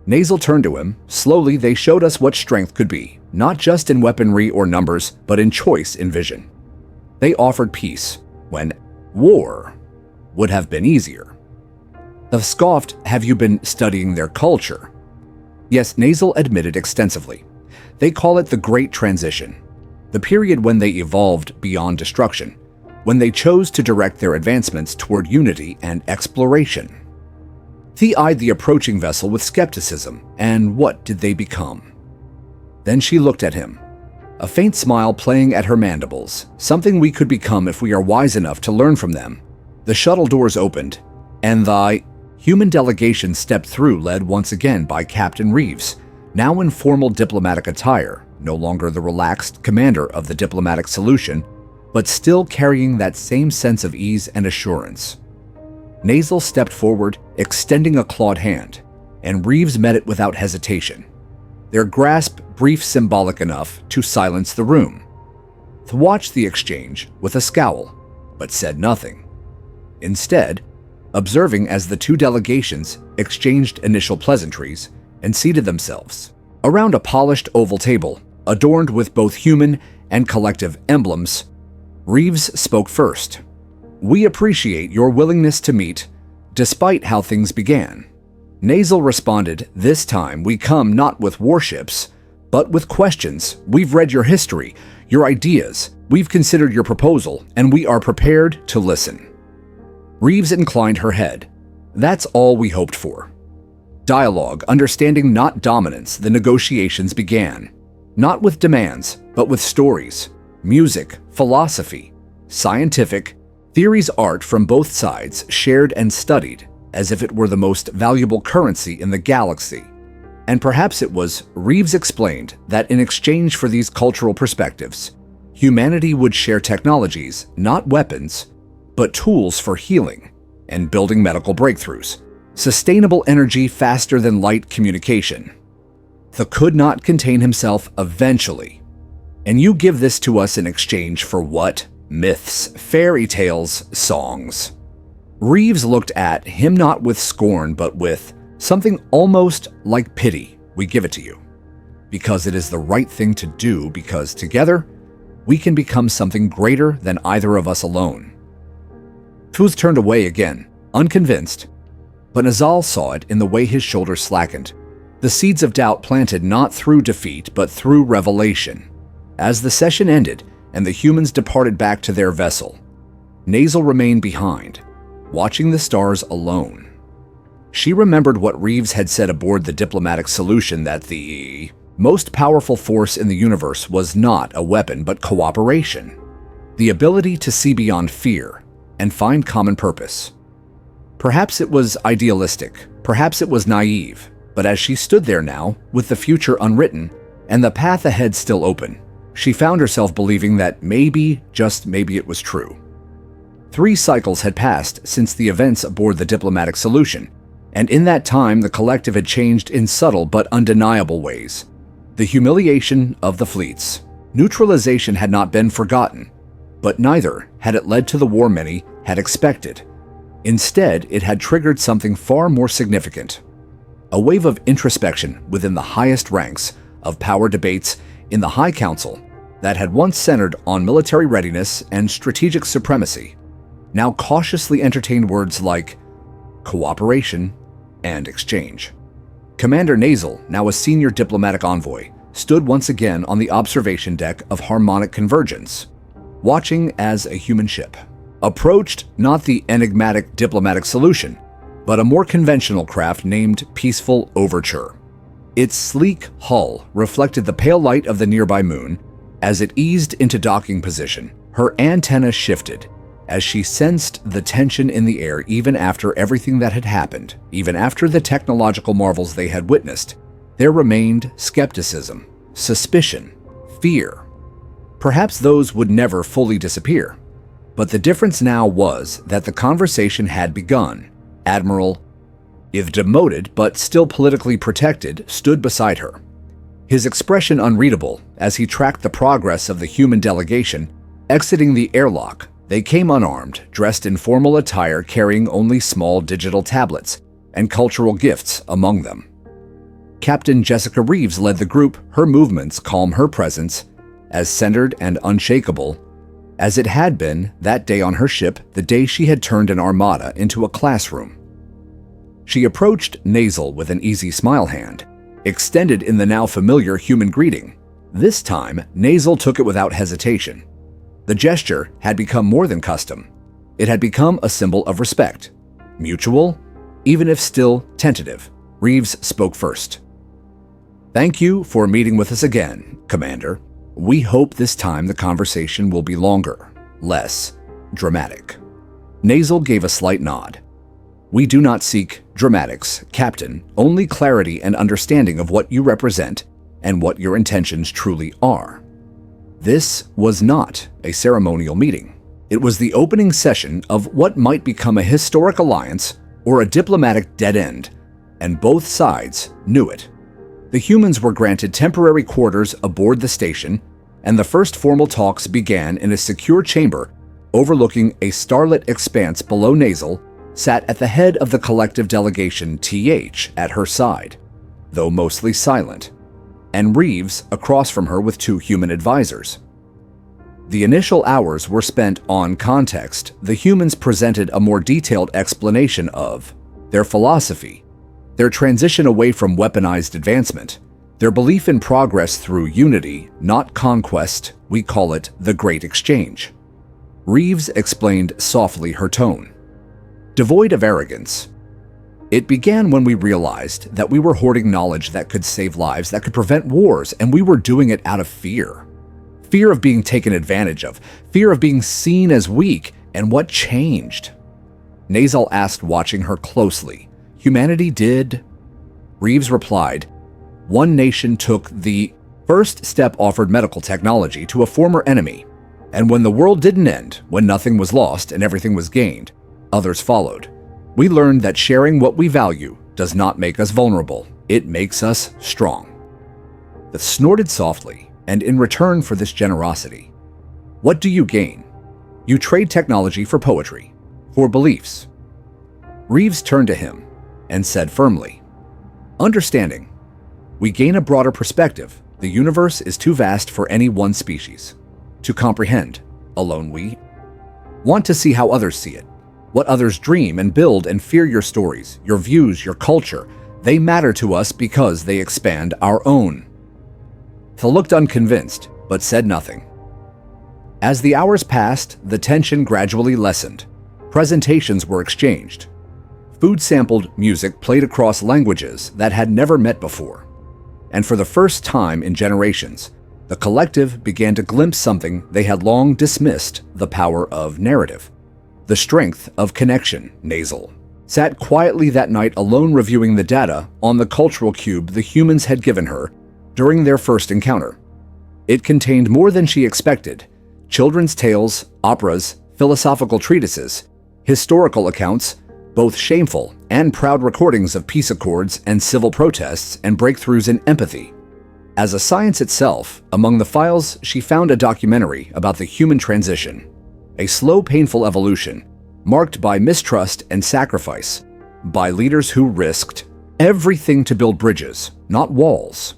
Nasal turned to him. Slowly, they showed us what strength could be, not just in weaponry or numbers, but in choice, in vision. They offered peace when war would have been easier. The scoffed, "Have you been studying their culture?" Yes, Nasal admitted extensively. They call it the Great Transition, the period when they evolved beyond destruction, when they chose to direct their advancements toward unity and exploration. He eyed the approaching vessel with skepticism, and what did they become? Then she looked at him, a faint smile playing at her mandibles, something we could become if we are wise enough to learn from them. The shuttle doors opened, and the human delegation stepped through, led once again by Captain Reeves, now in formal diplomatic attire, no longer the relaxed commander of the diplomatic solution, but still carrying that same sense of ease and assurance. Nasal stepped forward, extending a clawed hand, and Reeves met it without hesitation, their grasp brief, symbolic enough to silence the room. He watched the exchange with a scowl, but said nothing. Instead, observing as the 2 delegations exchanged initial pleasantries and seated themselves around a polished oval table adorned with both human and collective emblems, Reeves spoke first. "We appreciate your willingness to meet, despite how things began." Nasal responded, "This time we come not with warships, but with questions. We've read your history, your ideas, we've considered your proposal, and we are prepared to listen." Reeves inclined her head. "That's all we hoped for." Dialogue, understanding, not dominance. The negotiations began, not with demands, but with stories, music, philosophy, scientific theories, art from both sides, shared and studied as if it were the most valuable currency in the galaxy. And perhaps it was, Reeves explained, that in exchange for these cultural perspectives, humanity would share technologies, not weapons, but tools for healing and building medical breakthroughs, sustainable energy, faster than light communication. The could not contain himself eventually. "And you give this to us in exchange for what? Myths, fairy tales, songs." Reeves looked at him not with scorn, but with something almost like pity. "We give it to you because it is the right thing to do, because together we can become something greater than either of us alone." Fuz turned away again, unconvinced, but Nazal saw it in the way his shoulders slackened, the seeds of doubt planted not through defeat but through revelation. As the session ended and the humans departed back to their vessel, Nasal remained behind, watching the stars alone. She remembered what Reeves had said aboard the diplomatic solution, that the most powerful force in the universe was not a weapon but cooperation, the ability to see beyond fear and find common purpose. Perhaps it was idealistic, perhaps it was naive, but as she stood there now, with the future unwritten and the path ahead still open, she found herself believing that maybe, just maybe it was true. 3 cycles had passed since the events aboard the Diplomatic Solution, and in that time the collective had changed in subtle but undeniable ways. The humiliation of the fleets. Neutralization had not been forgotten, but neither had it led to the war many had expected. Instead, it had triggered something far more significant. A wave of introspection within the highest ranks of power debates in the High Council that had once centered on military readiness and strategic supremacy now cautiously entertained words like cooperation and exchange. Commander Nasal, now a senior diplomatic envoy, stood once again on the observation deck of Harmonic Convergence, watching as a human ship approached not the enigmatic Diplomatic Solution, but a more conventional craft named Peaceful Overture. Its sleek hull reflected the pale light of the nearby moon. As it eased into docking position, her antenna shifted as she sensed the tension in the air even after everything that had happened, even after the technological marvels they had witnessed. There remained skepticism, suspicion, fear. Perhaps those would never fully disappear. But the difference now was that the conversation had begun. Admiral, if demoted but still politically protected, stood beside her. His expression unreadable as he tracked the progress of the human delegation exiting the airlock. They came unarmed, dressed in formal attire, carrying only small digital tablets and cultural gifts among them. Captain Jessica Reeves led the group, her movements calm, her presence as centered and unshakable as it had been that day on her ship, the day she had turned an armada into a classroom. She approached Nasal with an easy smile hand, extended in the now familiar human greeting. This time, Nasal took it without hesitation. The gesture had become more than custom. It had become a symbol of respect. Mutual, even if still tentative. Reeves spoke first. "Thank you for meeting with us again, Commander. We hope this time the conversation will be longer, less dramatic." Nasal gave a slight nod. "We do not seek dramatics, Captain, only clarity and understanding of what you represent and what your intentions truly are." This was not a ceremonial meeting. It was the opening session of what might become a historic alliance or a diplomatic dead end, and both sides knew it. The humans were granted temporary quarters aboard the station, and the first formal talks began in a secure chamber overlooking a starlit expanse below. Nasal sat at the head of the collective delegation, TH, at her side, though mostly silent, and Reeves across from her with 2 human advisors. The initial hours were spent on context. The humans presented a more detailed explanation of their philosophy, their transition away from weaponized advancement, their belief in progress through unity, not conquest. We call it the Great Exchange. Reeves explained softly, her tone devoid of arrogance. "It began when we realized that we were hoarding knowledge that could save lives, that could prevent wars, and we were doing it out of fear. Fear of being taken advantage of, fear of being seen as weak. And what changed?" Nasal asked, watching her closely. "Humanity did." Reeves replied, "One nation took the first step, offered medical technology to a former enemy. And when the world didn't end, when nothing was lost and everything was gained, others followed. We learned that sharing what we value does not make us vulnerable. It makes us strong." The snorted softly, "And in return for this generosity, what do you gain? You trade technology for poetry, for beliefs." Reeves turned to him and said firmly, "Understanding. We gain a broader perspective. The universe is too vast for any one species to comprehend. Alone we want to see how others see it, what others dream and build, and fear your stories, your views, your culture. They matter to us because they expand our own." He looked unconvinced, but said nothing. As the hours passed, the tension gradually lessened. Presentations were exchanged. Food-sampled music played across languages that had never met before. And for the first time in generations, the collective began to glimpse something they had long dismissed: the power of narrative, the strength of connection. Nasal sat quietly that night alone reviewing the data on the cultural cube the humans had given her during their first encounter. It contained more than she expected: children's tales, operas, philosophical treatises, historical accounts, both shameful and proud recordings of peace accords and civil protests and breakthroughs in empathy. As a science itself, among the files she found a documentary about the human transition, a slow, painful evolution marked by mistrust and sacrifice, by leaders who risked everything to build bridges, not walls.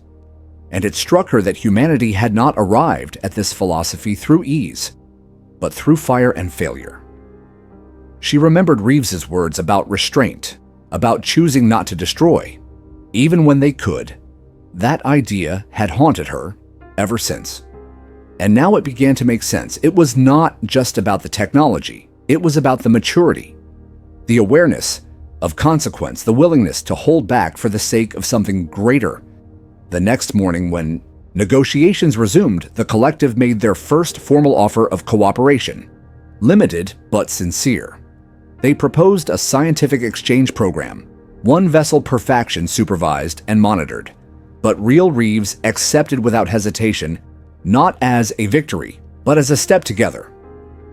And it struck her that humanity had not arrived at this philosophy through ease, but through fire and failure. She remembered Reeves's words about restraint, about choosing not to destroy, even when they could. That idea had haunted her ever since. And now it began to make sense. It was not just about the technology. It was about the maturity, the awareness of consequence, the willingness to hold back for the sake of something greater. The next morning, when negotiations resumed, the collective made their first formal offer of cooperation, limited but sincere. They proposed a scientific exchange program, one vessel per faction supervised and monitored. But real Reeves accepted without hesitation, not as a victory, but as a step together.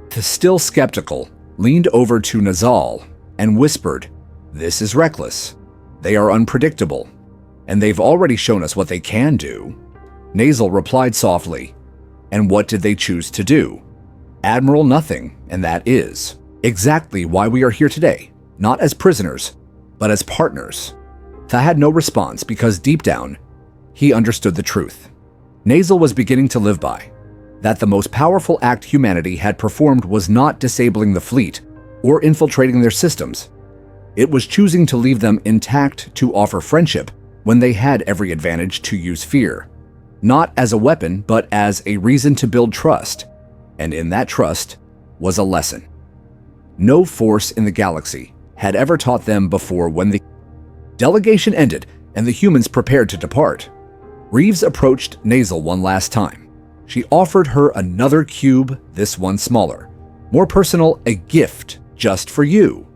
The still skeptical leaned over to Nazal and whispered, "This is reckless. They are unpredictable, and they've already shown us what they can do." Nazal replied softly, "And what did they choose to do? Admiral, nothing, and that is exactly why we are here today, not as prisoners, but as partners." Tha had no response because deep down, he understood the truth. Nazal was beginning to live by, that the most powerful act humanity had performed was not disabling the fleet or infiltrating their systems. It was choosing to leave them intact to offer friendship when they had every advantage to use fear, not as a weapon, but as a reason to build trust. And in that trust was a lesson no force in the galaxy had ever taught them before. When the delegation ended and the humans prepared to depart, Reeves approached Nazal one last time. She offered her another cube, this one smaller, more personal, a gift just for you,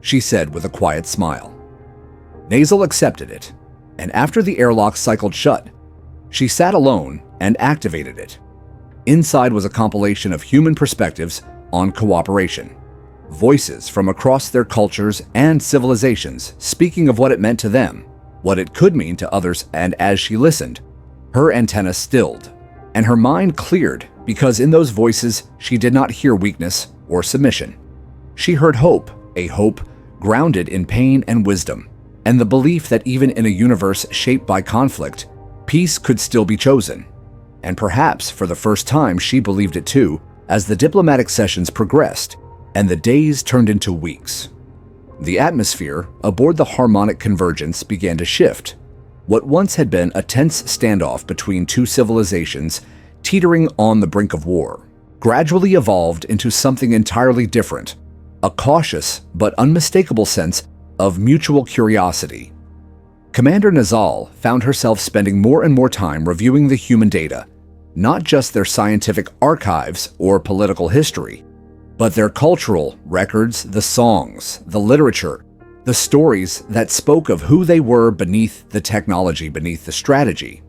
she said with a quiet smile. Nazal accepted it, and after the airlock cycled shut, she sat alone and activated it. Inside was a compilation of human perspectives on cooperation, voices from across their cultures and civilizations speaking of what it meant to them, what it could mean to others. And as she listened, her antenna stilled, and her mind cleared, because in those voices she did not hear weakness or submission. She heard hope, a hope grounded in pain and wisdom, and the belief that even in a universe shaped by conflict, peace could still be chosen. And perhaps for the first time she believed it too, as the diplomatic sessions progressed and the days turned into weeks. The atmosphere aboard the harmonic convergence began to shift. What once had been a tense standoff between two civilizations teetering on the brink of war gradually evolved into something entirely different, a cautious but unmistakable sense of mutual curiosity. Commander Nazal found herself spending more and more time reviewing the human data, not just their scientific archives or political history, but their cultural records, the songs, the literature, the stories that spoke of who they were beneath the technology, beneath the strategy.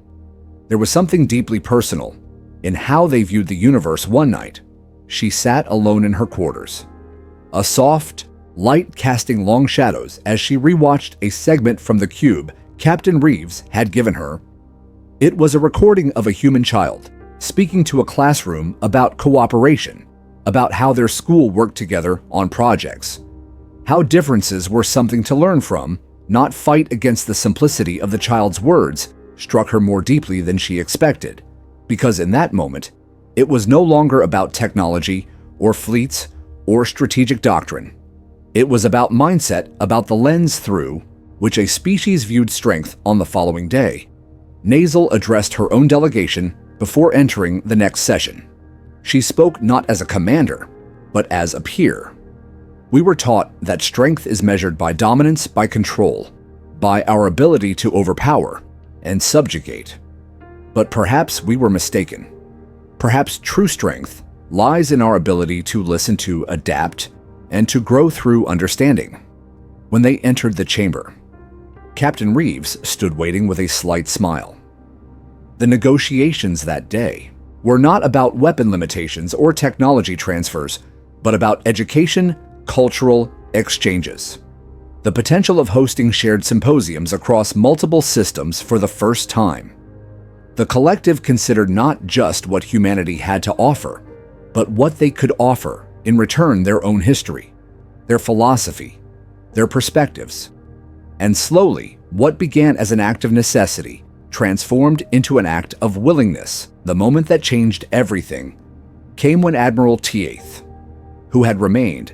There was something deeply personal in how they viewed the universe. One night, she sat alone in her quarters, a soft light casting long shadows as she rewatched a segment from the cube Captain Reeves had given her. It was a recording of a human child speaking to a classroom about cooperation, about how their school worked together on projects, how differences were something to learn from, not fight against. The simplicity of the child's words struck her more deeply than she expected, because in that moment, it was no longer about technology or fleets or strategic doctrine. It was about mindset, about the lens through which a species viewed strength. On the following day, Nazal addressed her own delegation before entering the next session. She spoke not as a commander, but as a peer. We were taught that strength is measured by dominance, by control, by our ability to overpower and subjugate. But perhaps we were mistaken. Perhaps true strength lies in our ability to listen, to adapt, and to grow through understanding. When they entered the chamber, Captain Reeves stood waiting with a slight smile. The negotiations that day were not about weapon limitations or technology transfers, but about education, cultural exchanges. The potential of hosting shared symposiums across multiple systems for the first time. The collective considered not just what humanity had to offer, but what they could offer in return: their own history, their philosophy, their perspectives. And slowly, what began as an act of necessity transformed into an act of willingness. The moment that changed everything came when Admiral T8th, who had remained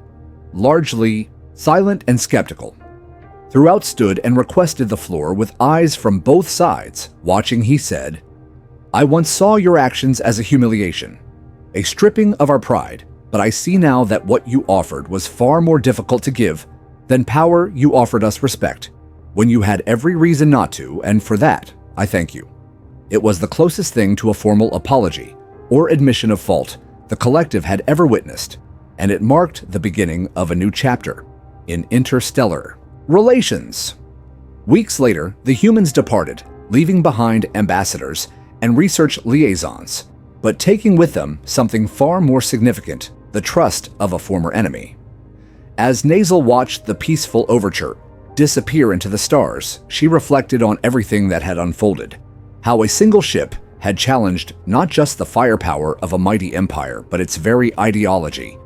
largely silent and skeptical, throughout stood and requested the floor with eyes from both sides watching. He said, "I once saw your actions as a humiliation, a stripping of our pride, but I see now that what you offered was far more difficult to give than power. You offered us respect when you had every reason not to, and for that, I thank you." It was the closest thing to a formal apology or admission of fault the collective had ever witnessed, and it marked the beginning of a new chapter in interstellar relations. Weeks later, the humans departed, leaving behind ambassadors and research liaisons, but taking with them something far more significant: the trust of a former enemy. As Nasal watched the peaceful overture disappear into the stars, she reflected on everything that had unfolded, how a single ship had challenged not just the firepower of a mighty empire, but its very ideology,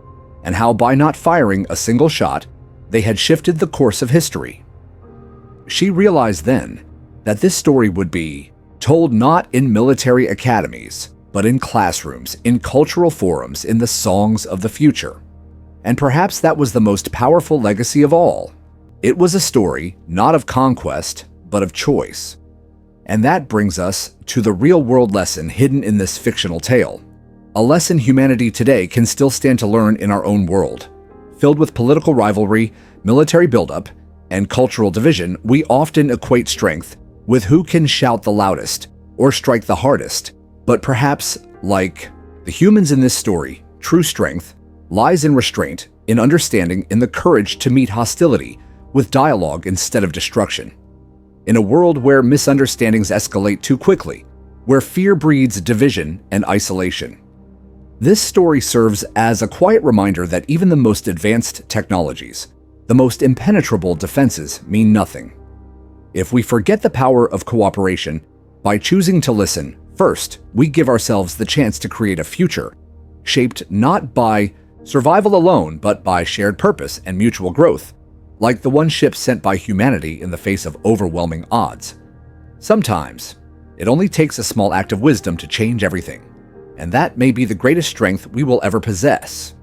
and how by not firing a single shot, they had shifted the course of history. She realized then that this story would be told not in military academies, but in classrooms, in cultural forums, in the songs of the future. And perhaps that was the most powerful legacy of all. It was a story not of conquest, but of choice. And that brings us to the real-world lesson hidden in this fictional tale. A lesson humanity today can still stand to learn in our own world. Filled with political rivalry, military buildup, and cultural division, we often equate strength with who can shout the loudest or strike the hardest. But perhaps, like the humans in this story, true strength lies in restraint, in understanding, in the courage to meet hostility with dialogue instead of destruction. In a world where misunderstandings escalate too quickly, where fear breeds division and isolation. This story serves as a quiet reminder that even the most advanced technologies, the most impenetrable defenses, mean nothing if we forget the power of cooperation. By choosing to listen, first, we give ourselves the chance to create a future shaped not by survival alone, but by shared purpose and mutual growth, like the one ship sent by humanity in the face of overwhelming odds. Sometimes, it only takes a small act of wisdom to change everything, and that may be the greatest strength we will ever possess.